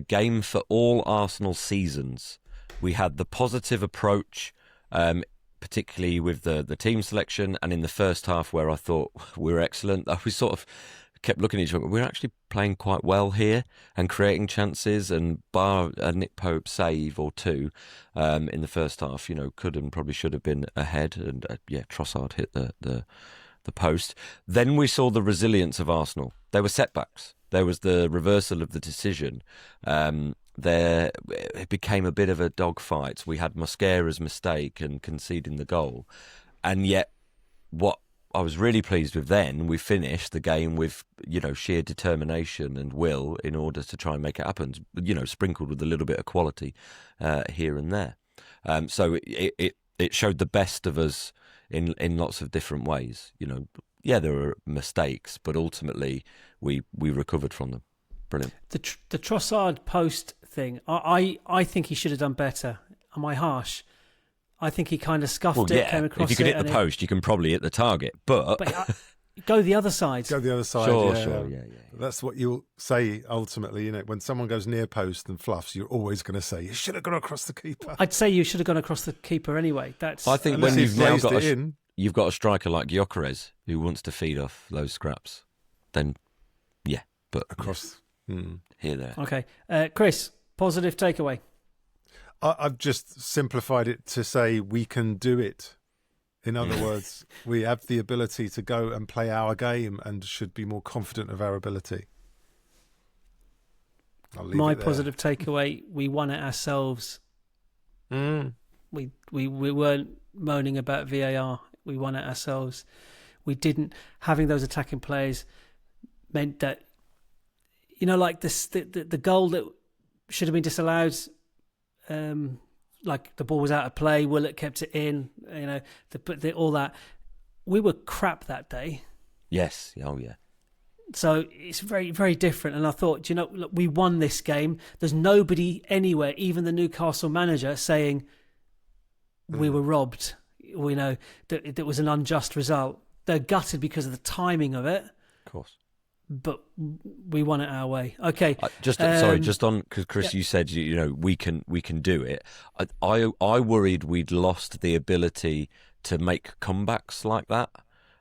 [SPEAKER 2] game for all Arsenal seasons. We had the positive approach, particularly with the team selection, and in the first half where I thought we were excellent. We sort of kept looking at each other. We're actually playing quite well here and creating chances, and bar a Nick Pope save or two in the first half, could and probably should have been ahead, and Trossard hit the post. Then we saw the resilience of Arsenal. There were setbacks. There was the reversal of the decision. It became a bit of a dogfight. We had Mosquera's mistake and conceding the goal, and yet what I was really pleased with then, we finished the game with, sheer determination and will in order to try and make it happen, sprinkled with a little bit of quality here and there. So it showed the best of us in lots of different ways. There were mistakes, but ultimately we recovered from them. Brilliant.
[SPEAKER 1] The Trossard post thing, I think he should have done better. Am I harsh? I think he kind of scuffed it, came across it.
[SPEAKER 2] If you can hit the post, you can probably hit the target. But
[SPEAKER 1] go the other side.
[SPEAKER 3] Go the other side.
[SPEAKER 2] Sure.
[SPEAKER 3] That's what you'll say ultimately. When someone goes near post and fluffs, you're always going to say, you should have gone across the keeper.
[SPEAKER 1] I'd say you should have gone across the keeper anyway.
[SPEAKER 2] I think when you've now got you've got a striker like Gyokeres who wants to feed off those scraps, then but
[SPEAKER 3] across
[SPEAKER 2] here there.
[SPEAKER 1] Okay, Chris, positive takeaway.
[SPEAKER 3] I've just simplified it to say we can do it. In other words, we have the ability to go and play our game and should be more confident of our ability.
[SPEAKER 1] My positive takeaway, we won it ourselves. We weren't moaning about VAR. We won it ourselves. We didn't. Having those attacking players meant that, like the goal that should have been disallowed, like the ball was out of play, Willett kept it in, all that. We were crap that day.
[SPEAKER 2] Yes. Oh, yeah.
[SPEAKER 1] So it's very, very different. And I thought, look, we won this game. There's nobody anywhere, even the Newcastle manager, saying we were robbed. We know that it was an unjust result. They're gutted because of the timing of it.
[SPEAKER 2] Of course.
[SPEAKER 1] But we won it our way. Okay.
[SPEAKER 2] Just on, because Chris, you said we can do it. I worried we'd lost the ability to make comebacks like that,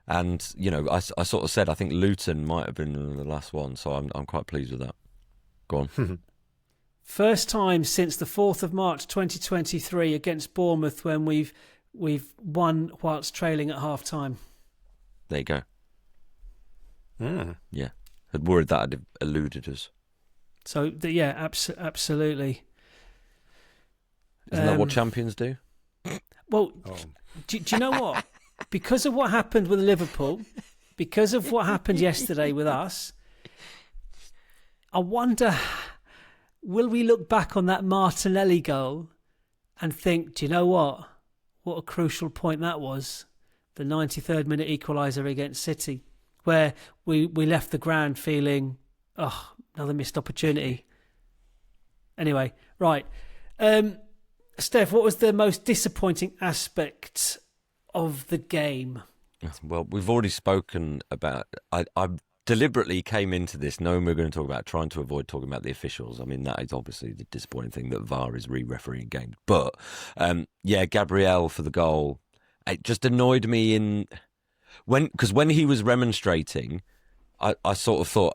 [SPEAKER 2] and I sort of said I think Luton might have been the last one, so I'm quite pleased with that. Go on.
[SPEAKER 1] First time since the 4th of March 2023 against Bournemouth when we've won whilst trailing at half time.
[SPEAKER 2] There you go. Yeah, I'd worried that had eluded us.
[SPEAKER 1] So, absolutely.
[SPEAKER 2] Isn't that what champions do?
[SPEAKER 1] Well, do you know what? Because of what happened with Liverpool, because of what happened yesterday with us, I wonder, will we look back on that Martinelli goal and think, do you know what? What a crucial point that was. The 93rd minute equaliser against City, where we left the ground feeling, another missed opportunity. Anyway, right. Steph, what was the most disappointing aspect of the game?
[SPEAKER 2] Well, we've already spoken about... I deliberately came into this knowing we're going to talk about trying to avoid talking about the officials. I mean, that is obviously the disappointing thing that VAR is re-refereeing games. But, Gabriel for the goal, it just annoyed me because when he was remonstrating, I sort of thought,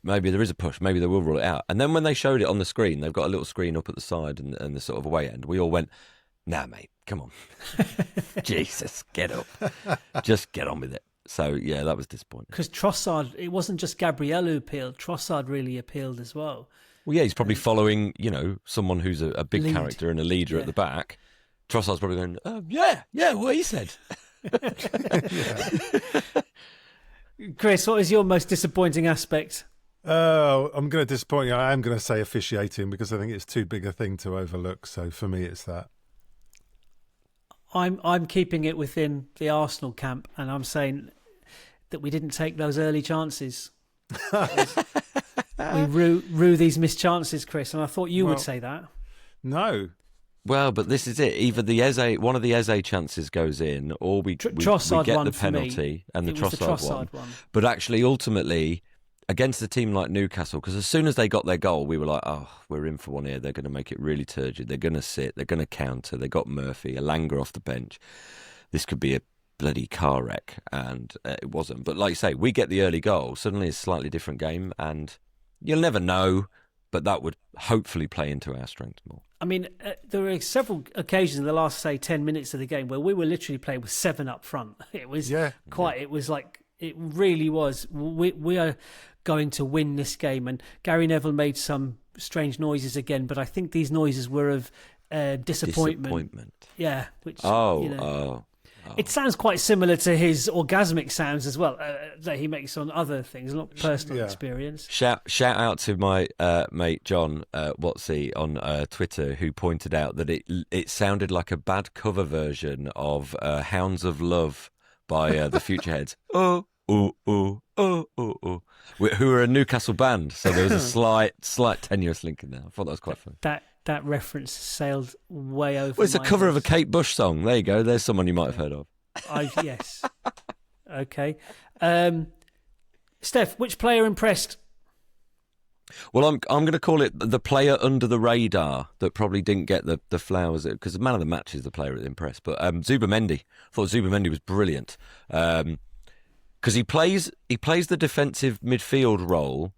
[SPEAKER 2] maybe there is a push, maybe they will rule it out. And then when they showed it on the screen, they've got a little screen up at the side and the sort of away end, we all went, nah, mate, come on. Jesus, get up. Just get on with it. So, yeah, that was disappointing.
[SPEAKER 1] Because Trossard, it wasn't just Gabriel who appealed. Trossard really appealed as well.
[SPEAKER 2] Well, yeah, he's probably following, someone who's a big
[SPEAKER 1] Lead.
[SPEAKER 2] character and a leader at the back. Trossard's probably going, yeah, what he said.
[SPEAKER 1] Chris, what is your most disappointing aspect?
[SPEAKER 3] Oh, I'm going to disappoint you. I am going to say officiating because I think it's too big a thing to overlook. So for me, it's that.
[SPEAKER 1] I'm keeping it within the Arsenal camp, and I'm saying that we didn't take those early chances. We rue these missed chances, Chris, and I thought you would say that.
[SPEAKER 3] No.
[SPEAKER 2] Well, but this is it. Either one of the Eze chances goes in, or we get the penalty and the Trossard one. But actually, ultimately, against a team like Newcastle, because as soon as they got their goal, we were like, oh, we're in for one here. They're going to make it really turgid. They're going to sit. They're going to counter. They got Murphy, Elanga off the bench. This could be a bloody car wreck, and it wasn't. But like you say, we get the early goal. Suddenly it's a slightly different game, and you'll never know, but that would hopefully play into our strength more.
[SPEAKER 1] I mean, there were several occasions in the last, say, 10 minutes of the game where we were literally playing with 7 up front. It was it was like, it really was. We are going to win this game. And Gary Neville made some strange noises again, but I think these noises were of disappointment. Yeah. Which, it sounds quite similar to his orgasmic sounds as well that he makes on other things, not personal experience.
[SPEAKER 2] Shout out to my mate John Watsy on Twitter, who pointed out that it sounded like a bad cover version of Hounds of Love by the Futureheads. Oh, oh, oh, oh, oh, oh. Who are a Newcastle band, so there was a slight tenuous link in there. I thought that was quite fun.
[SPEAKER 1] That reference sailed way over.
[SPEAKER 2] Well, it's a cover of a Kate Bush song. There you go. There's someone you might have heard of.
[SPEAKER 1] Yes. Okay. Steph, which player impressed?
[SPEAKER 2] Well, I'm going to call it the player under the radar that probably didn't get the flowers, because the man of the match is the player that impressed. But Zubimendi, I thought Zubimendi was brilliant because he plays the defensive midfield role,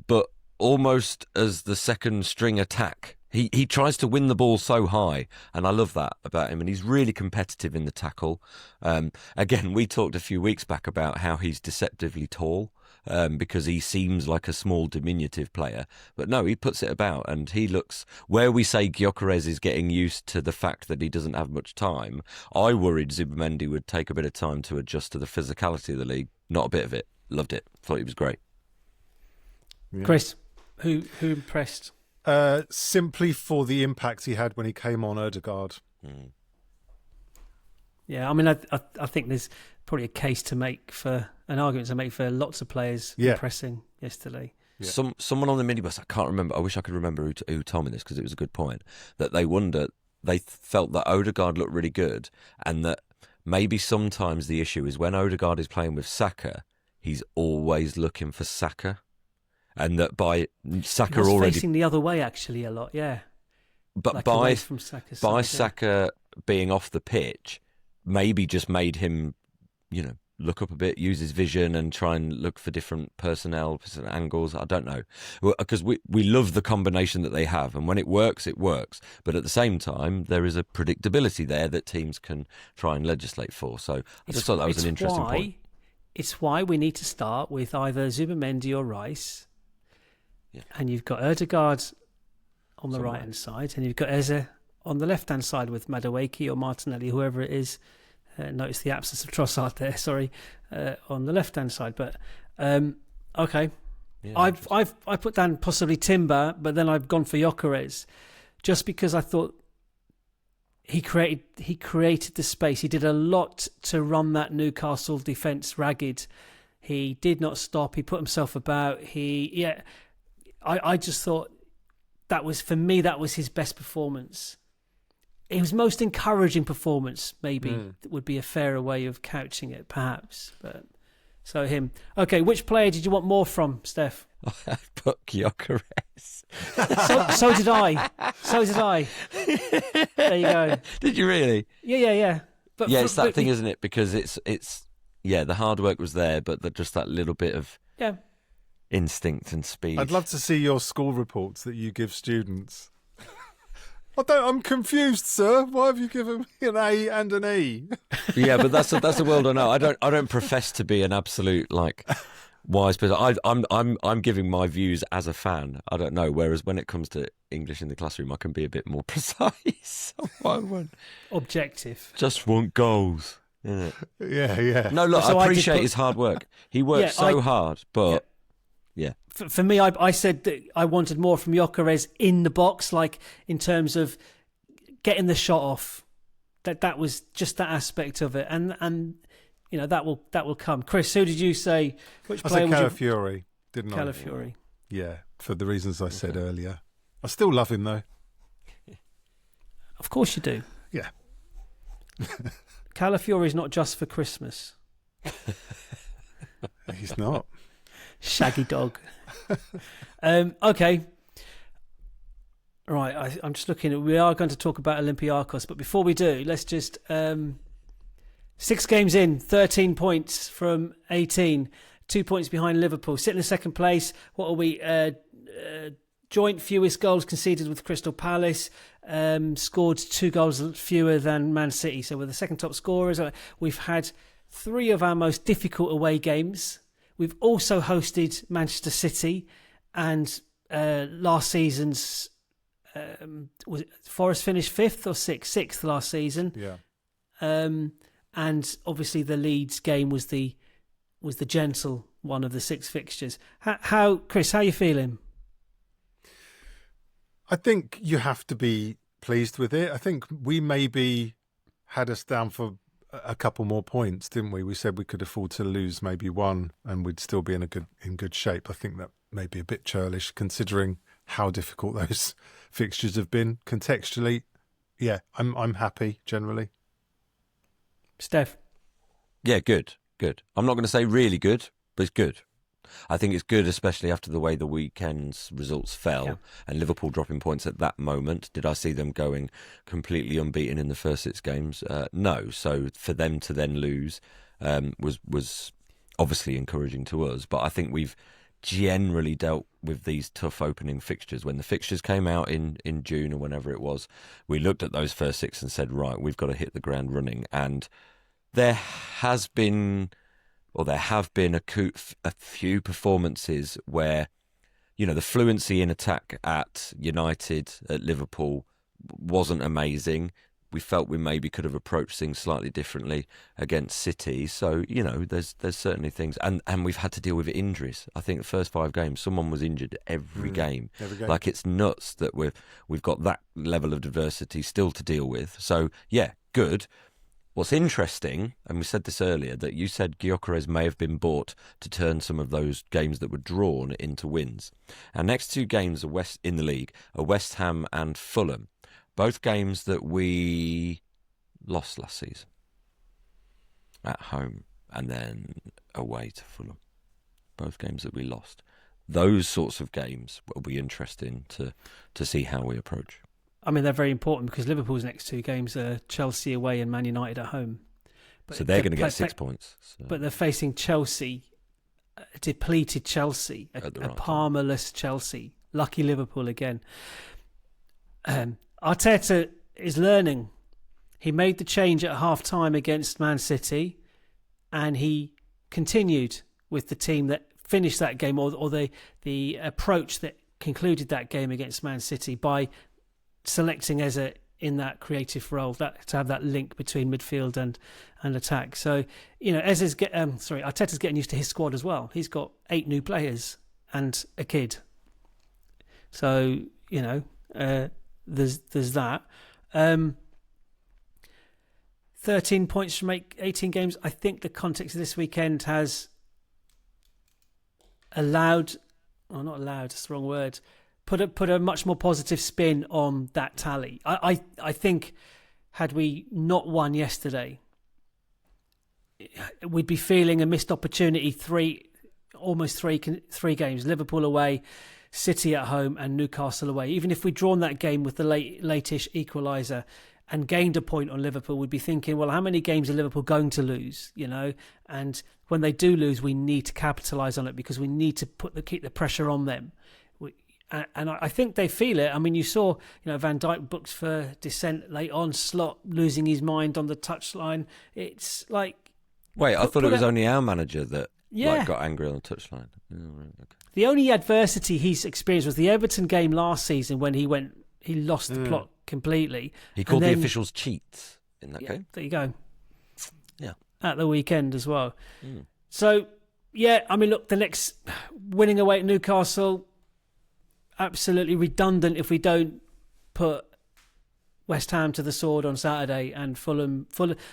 [SPEAKER 2] but almost as the second string attack. He tries to win the ball so high, and I love that about him, and he's really competitive in the tackle. Again, we talked a few weeks back about how he's deceptively tall because he seems like a small, diminutive player. But no, he puts it about, and he looks... Where we say Gyokeres is getting used to the fact that he doesn't have much time, I worried Zubimendi would take a bit of time to adjust to the physicality of the league. Not a bit of it. Loved it. Thought he was great.
[SPEAKER 3] Yeah.
[SPEAKER 1] Chris, who impressed?
[SPEAKER 3] Simply for the impact he had when he came on, Odegaard.
[SPEAKER 1] Yeah, I mean, I think there's probably a case to make for an argument to make for lots of players impressing yesterday.
[SPEAKER 2] Yeah. Someone on the minibus, I can't remember. I wish I could remember who told me this because it was a good point. That they felt that Odegaard looked really good, and that maybe sometimes the issue is when Odegaard is playing with Saka, he's always looking for Saka. And that by Saka already
[SPEAKER 1] facing the other way actually a lot, yeah.
[SPEAKER 2] But
[SPEAKER 1] like
[SPEAKER 2] by
[SPEAKER 1] Saka's side,
[SPEAKER 2] Saka being off the pitch, maybe just made him, look up a bit, use his vision, and try and look for different personnel angles. I don't know, because we love the combination that they have, and when it works, it works. But at the same time, there is a predictability there that teams can try and legislate for. So I just thought that was an interesting point.
[SPEAKER 1] It's why we need to start with either Zubimendi or Rice. Yeah. And you've got Odegaard on the right-hand side, and you've got Eze on the left-hand side with Madueke or Martinelli, whoever it is. Notice the absence of Trossard there, on the left-hand side. But, okay. Yeah, I put down possibly Timber, but then I've gone for Gyokeres, just because I thought he created the space. He did a lot to run that Newcastle defence ragged. He did not stop. He put himself about. I just thought that was his best performance. His most encouraging performance, maybe, would be a fairer way of couching it, perhaps. But so him. Okay, which player did you want more from, Steph?
[SPEAKER 2] I put Gyokeres.
[SPEAKER 1] So did I. There you go.
[SPEAKER 2] Did you really?
[SPEAKER 1] Yeah. But
[SPEAKER 2] it's that thing, isn't it? Because it's the hard work was there, but just that little bit of instinct and speed.
[SPEAKER 3] I'd love to see your school reports that you give students. I'm confused, sir. Why have you given me an A and an E?
[SPEAKER 2] Yeah, but that's a world I know. I don't profess to be an absolute wise person. I'm giving my views as a fan. I don't know. Whereas when it comes to English in the classroom, I can be a bit more precise.
[SPEAKER 1] Objective.
[SPEAKER 2] Just want goals. Isn't it?
[SPEAKER 3] Yeah.
[SPEAKER 2] No, look,
[SPEAKER 1] So
[SPEAKER 2] I appreciate his hard work. He works hard, but yeah.
[SPEAKER 1] For me, I said that I wanted more from Gyokeres in the box, like in terms of getting the shot off. That was just that aspect of it, and that will come. Chris, who did you say? Which player
[SPEAKER 3] I said Calafiori, didn't I?
[SPEAKER 1] Calafiori.
[SPEAKER 3] Yeah, for the reasons I said earlier. I still love him though.
[SPEAKER 1] Of course you do.
[SPEAKER 3] Yeah.
[SPEAKER 1] Calafiori is not just for Christmas.
[SPEAKER 3] He's not.
[SPEAKER 1] Shaggy dog. Okay. Right, I'm just looking at. We are going to talk about Olympiacos, but before we do, let's just 6 games in, 13 points from 18, 2 points behind Liverpool, sitting in second place. What are we? Joint fewest goals conceded with Crystal Palace, scored 2 goals fewer than Man City. So we're the second top scorers. We've had 3 of our most difficult away games. We've also hosted Manchester City, and last season's was it Forest finished 5th or 6th? 6th last season.
[SPEAKER 3] Yeah.
[SPEAKER 1] And obviously the Leeds game was the gentle one of the 6 fixtures. How Chris? How are you feeling?
[SPEAKER 3] I think you have to be pleased with it. I think we maybe had us down for a couple more points, didn't we? We said we could afford to lose maybe 1 and we'd still be in good shape. I think that may be a bit churlish considering how difficult those fixtures have been contextually. Yeah, I'm happy generally.
[SPEAKER 1] Steph?
[SPEAKER 2] Yeah, good. I'm not going to say really good, but it's good. I think it's good, especially after the way the weekend's results fell and Liverpool dropping points at that moment. Did I see them going completely unbeaten in the first 6 games? No. So for them to then lose was obviously encouraging to us. But I think we've generally dealt with these tough opening fixtures. When the fixtures came out in June or whenever it was, we looked at those first 6 and said, right, we've got to hit the ground running. And there have been a few performances where, the fluency in attack at United, at Liverpool, wasn't amazing. We felt we maybe could have approached things slightly differently against City. So, there's certainly things. And we've had to deal with injuries. I think the first 5 games, someone was injured every game. Like, it's nuts that we've got that level of diversity still to deal with. So, yeah, good. What's interesting, and we said this earlier, that you said Gyokeres may have been bought to turn some of those games that were drawn into wins. Our next 2 games in the league are West Ham and Fulham. Both games that we lost last season at home and then away to Fulham. Both games that we lost. Those sorts of games will be interesting to see how we approach.
[SPEAKER 1] I mean, they're very important because Liverpool's next 2 games are Chelsea away and Man United at home. But
[SPEAKER 2] so they're going to get 6 points. So.
[SPEAKER 1] But they're facing Chelsea, a depleted Chelsea, a Palmer-less Chelsea. Lucky Liverpool again. Arteta is learning. He made the change at half-time against Man City and he continued with the team that finished that game or the approach that concluded that game against Man City by selecting Eze in that creative role, that to have that link between midfield and attack. So, Arteta's getting used to his squad as well. He's got 8 new players and a kid. So, there's that. 13 points from 18 games. I think the context of this weekend has allowed, or not allowed, it's the wrong word, put a much more positive spin on that tally. I think had we not won yesterday, we'd be feeling a missed opportunity. Almost three games: Liverpool away, City at home, and Newcastle away. Even if we'd drawn that game with the late-ish equaliser and gained a point on Liverpool, we'd be thinking, well, how many games are Liverpool going to lose? And when they do lose, we need to capitalise on it because we need to keep the pressure on them. And I think they feel it. I mean, you saw, Van Dijk booked for dissent late on, Slot losing his mind on the touchline. It's like...
[SPEAKER 2] Wait, I thought it was only our manager that got angry on the touchline. Oh, right, okay.
[SPEAKER 1] The only adversity he's experienced was the Everton game last season when he lost the plot completely.
[SPEAKER 2] He called the officials cheats in that game.
[SPEAKER 1] There you go.
[SPEAKER 2] Yeah.
[SPEAKER 1] At the weekend as well. So, yeah, I mean, look, the next winning away at Newcastle... absolutely redundant if we don't put West Ham to the sword on Saturday and Fulham.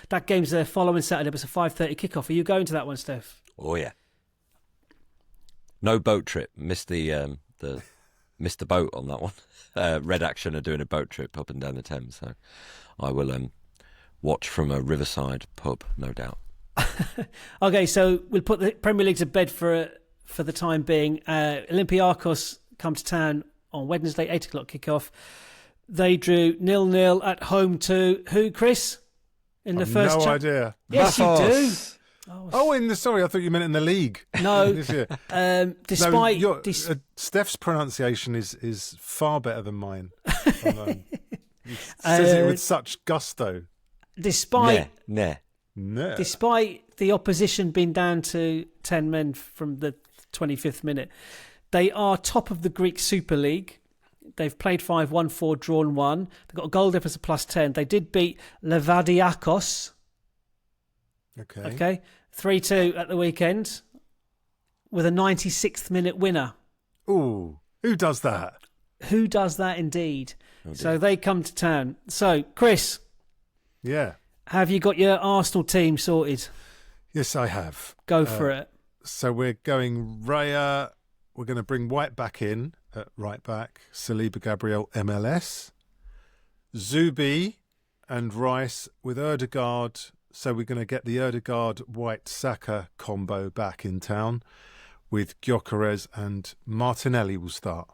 [SPEAKER 1] That game's the following Saturday, but it's a 5:30 kickoff. Are you going to that one, Steph?
[SPEAKER 2] Oh yeah. No boat trip. Missed the boat on that one. Red Action are doing a boat trip up and down the Thames, so I will watch from a riverside pub, no doubt.
[SPEAKER 1] Okay, so we'll put the Premier League to bed for the time being. Olympiacos come to town on Wednesday, 8 o'clock kickoff. They drew 0-0 at home to who, Chris? In the first
[SPEAKER 3] no idea.
[SPEAKER 1] Yes, you do.
[SPEAKER 3] Sorry, I thought you meant in the league.
[SPEAKER 1] No. Despite
[SPEAKER 3] Steph's pronunciation is far better than mine. He says it with such gusto.
[SPEAKER 1] Despite
[SPEAKER 3] Despite
[SPEAKER 1] the opposition being down to 10 men from the 25th minute, they are top of the Greek Super League. They've played 5, won 4, drawn 1. They've got a goal difference of +10. They did beat Levadiakos. Okay. 3-2 at the weekend with a 96th minute winner.
[SPEAKER 3] Ooh, who does that?
[SPEAKER 1] Who does that indeed? So they come to town. So, Chris.
[SPEAKER 3] Yeah.
[SPEAKER 1] Have you got your Arsenal team sorted?
[SPEAKER 3] Yes, I have.
[SPEAKER 1] Go for it.
[SPEAKER 3] So we're going Raya. We're going to bring White back in at right back. Saliba, Gabriel, MLS. Zubi and Rice with Odegaard. So we're going to get the Odegaard White Saka combo back in town with Gyokeres and Martinelli will start.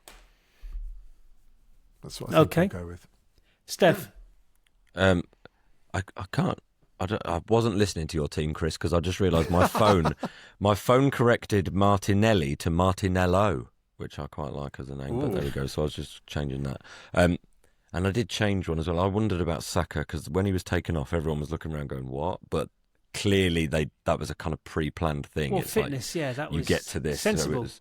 [SPEAKER 3] That's what I think I'll go with.
[SPEAKER 1] Steph?
[SPEAKER 2] I can't. I wasn't listening to your team, Chris, because I just realised my phone corrected Martinelli to Martinello, which I quite like as a name. But there we go. So I was just changing that. And I did change one as well. I wondered about Saka because when he was taken off, everyone was looking around going, "What?" But clearly, that was a kind of pre-planned thing.
[SPEAKER 1] Well,
[SPEAKER 2] it's
[SPEAKER 1] fitness,
[SPEAKER 2] like,
[SPEAKER 1] that was
[SPEAKER 2] you get to this.
[SPEAKER 1] sensible.
[SPEAKER 2] So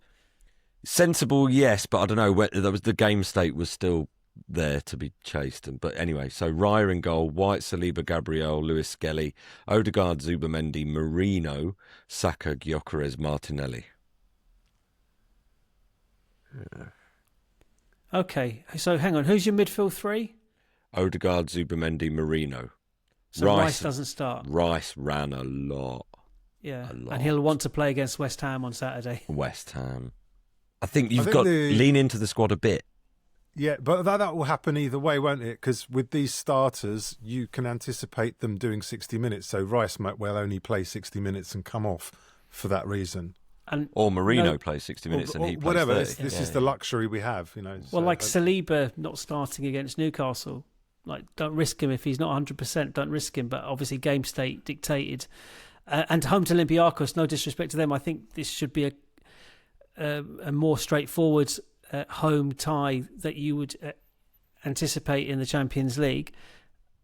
[SPEAKER 2] sensible, yes, but I don't know. There was the game state was still there to be chased. But anyway, so Raya in goal, White, Saliba, Gabriel, Lewis Skelly, Odegaard, Zubamendi, Merino, Saka, Gyokeres, Martinelli.
[SPEAKER 3] Yeah.
[SPEAKER 1] Okay, so hang on. Who's your midfield three?
[SPEAKER 2] Odegaard, Zubamendi, Merino.
[SPEAKER 1] So Rice doesn't start.
[SPEAKER 2] Rice ran a lot.
[SPEAKER 1] Yeah, and he'll want to play against West Ham on Saturday.
[SPEAKER 2] West Ham. I think you've got to lean into the squad a bit.
[SPEAKER 3] Yeah, but that will happen either way, won't it? Because with these starters, you can anticipate them doing 60 minutes. So Rice might well only play 60 minutes and come off for that reason.
[SPEAKER 2] Or Merino plays 60 minutes and he plays
[SPEAKER 3] whatever.
[SPEAKER 2] 30.
[SPEAKER 3] This is the luxury we have,
[SPEAKER 1] Well,
[SPEAKER 3] so,
[SPEAKER 1] Saliba not starting against Newcastle. Like, don't risk him if he's not 100%. Don't risk him. But obviously, game state dictated. And home to Olympiacos. No disrespect to them. I think this should be a more straightforward home tie that you would anticipate in the Champions League.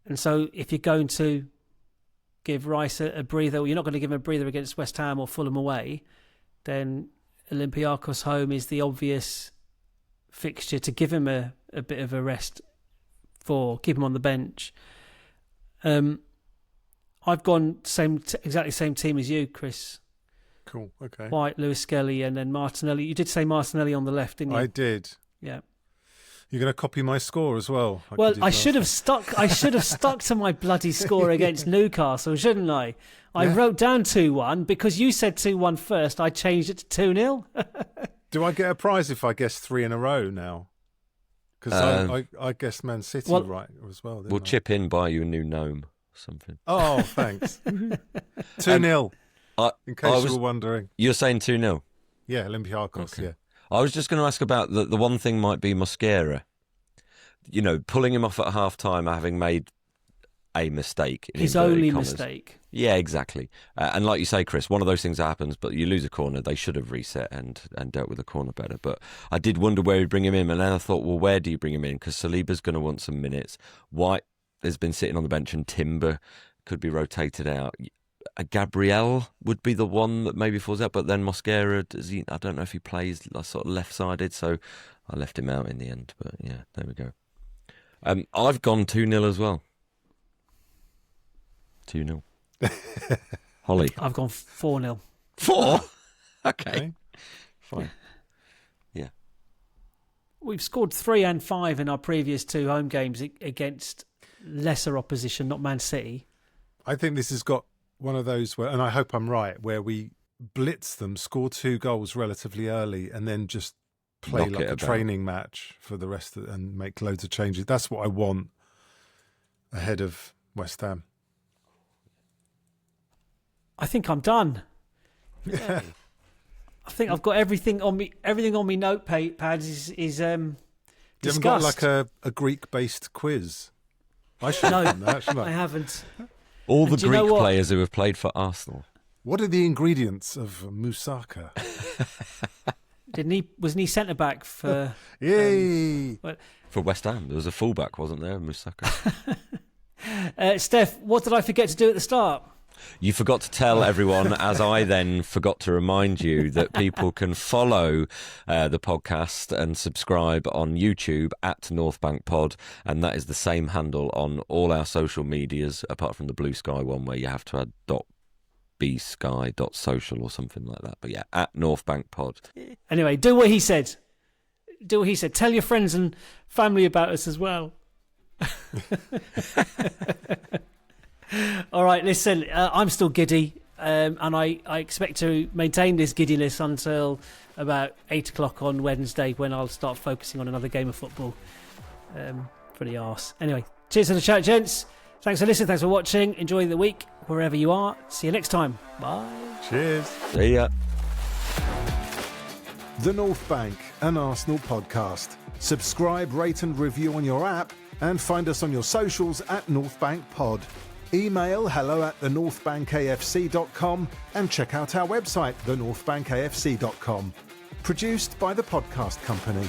[SPEAKER 1] And so, if you're going to give Rice a breather, you're not going to give him a breather against West Ham or Fulham away, then Olympiacos home is the obvious fixture to give him a bit of a rest for, keep him on the bench. I've gone exactly same team as you, Chris.
[SPEAKER 3] Cool, okay.
[SPEAKER 1] White, Lewis Skelly, and then Martinelli. You did say Martinelli on the left, didn't you?
[SPEAKER 3] I did.
[SPEAKER 1] Yeah.
[SPEAKER 3] You're going to copy my score as well.
[SPEAKER 1] I should have stuck to my bloody score against Newcastle, shouldn't I? I wrote down 2-1 because you said 2-1 first. I changed it to 2-0.
[SPEAKER 3] Do I get a prize if I guess 3 in a row now? Because I guessed Man City right as well.
[SPEAKER 2] We'll chip in, buy you a new gnome or something.
[SPEAKER 3] Oh, thanks. 2-0. In case you were wondering.
[SPEAKER 2] You're saying 2-0?
[SPEAKER 3] Yeah, Olympiacos,
[SPEAKER 2] okay.
[SPEAKER 3] Yeah.
[SPEAKER 2] I was just going to ask about the one thing might be Mosquera. Pulling him off at half-time having made a mistake.
[SPEAKER 1] His only mistake.
[SPEAKER 2] Yeah, exactly. And like you say, Chris, one of those things happens, but you lose a corner. They should have reset and dealt with the corner better. But I did wonder where he'd bring him in, and then I thought, well, where do you bring him in? Because Saliba's going to want some minutes. White has been sitting on the bench, and Timber could be rotated out. Gabriel would be the one that maybe falls out, but then Mosquera, I don't know if he plays sort of left-sided, so I left him out in the end. But yeah, there we go. I've gone 2-0 as well. 2-0. Holly?
[SPEAKER 1] I've gone 4-0.
[SPEAKER 2] 4? Okay. Fine. Yeah.
[SPEAKER 1] We've scored 3 and 5 in our previous 2 home games against lesser opposition, not Man City.
[SPEAKER 3] I think this has got one of those where, and I hope I'm right, where we blitz them, score 2 goals relatively early, and then just play
[SPEAKER 2] Knock
[SPEAKER 3] like a training match for the rest and make loads of changes. That's what I want ahead of West Ham.
[SPEAKER 1] I think I'm done.
[SPEAKER 3] Yeah.
[SPEAKER 1] I think I've got everything on me. Everything on me notepads is
[SPEAKER 3] You haven't
[SPEAKER 1] discussed.
[SPEAKER 3] got like a Greek-based quiz. I should have done that, shouldn't
[SPEAKER 1] I
[SPEAKER 3] I?
[SPEAKER 1] haven't.
[SPEAKER 2] All the
[SPEAKER 1] And do you know
[SPEAKER 2] Greek
[SPEAKER 1] what?
[SPEAKER 2] players who have played for Arsenal.
[SPEAKER 3] What are the ingredients of moussaka?
[SPEAKER 1] Wasn't he centre back for?
[SPEAKER 3] Yay!
[SPEAKER 2] For West Ham, there was a fullback, wasn't there, Musaka?
[SPEAKER 1] Steph, what did I forget to do at the start?
[SPEAKER 2] You forgot to tell everyone, as I then forgot to remind you, that people can follow the podcast and subscribe on YouTube at North Bank Pod, and that is the same handle on all our social medias, apart from the BlueSky one where you have to add .bsky.social or something like that. But yeah, at North Bank Pod.
[SPEAKER 1] Anyway, do what he said. Do what he said. Tell your friends and family about us as well. All right, listen, I'm still giddy, and I expect to maintain this giddiness until about 8 o'clock on Wednesday, when I'll start focusing on another game of football for the arse. Anyway, cheers to the chat, gents. Thanks for listening, thanks for watching. Enjoy the week wherever you are. See you next time. Bye.
[SPEAKER 3] Cheers.
[SPEAKER 2] See ya.
[SPEAKER 3] The North Bank, an Arsenal podcast. Subscribe, rate and review on your app, and find us on your socials at North Bank Pod. Email hello@thenorthbankafc.com and check out our website, thenorthbankafc.com. Produced by the Podcast Company.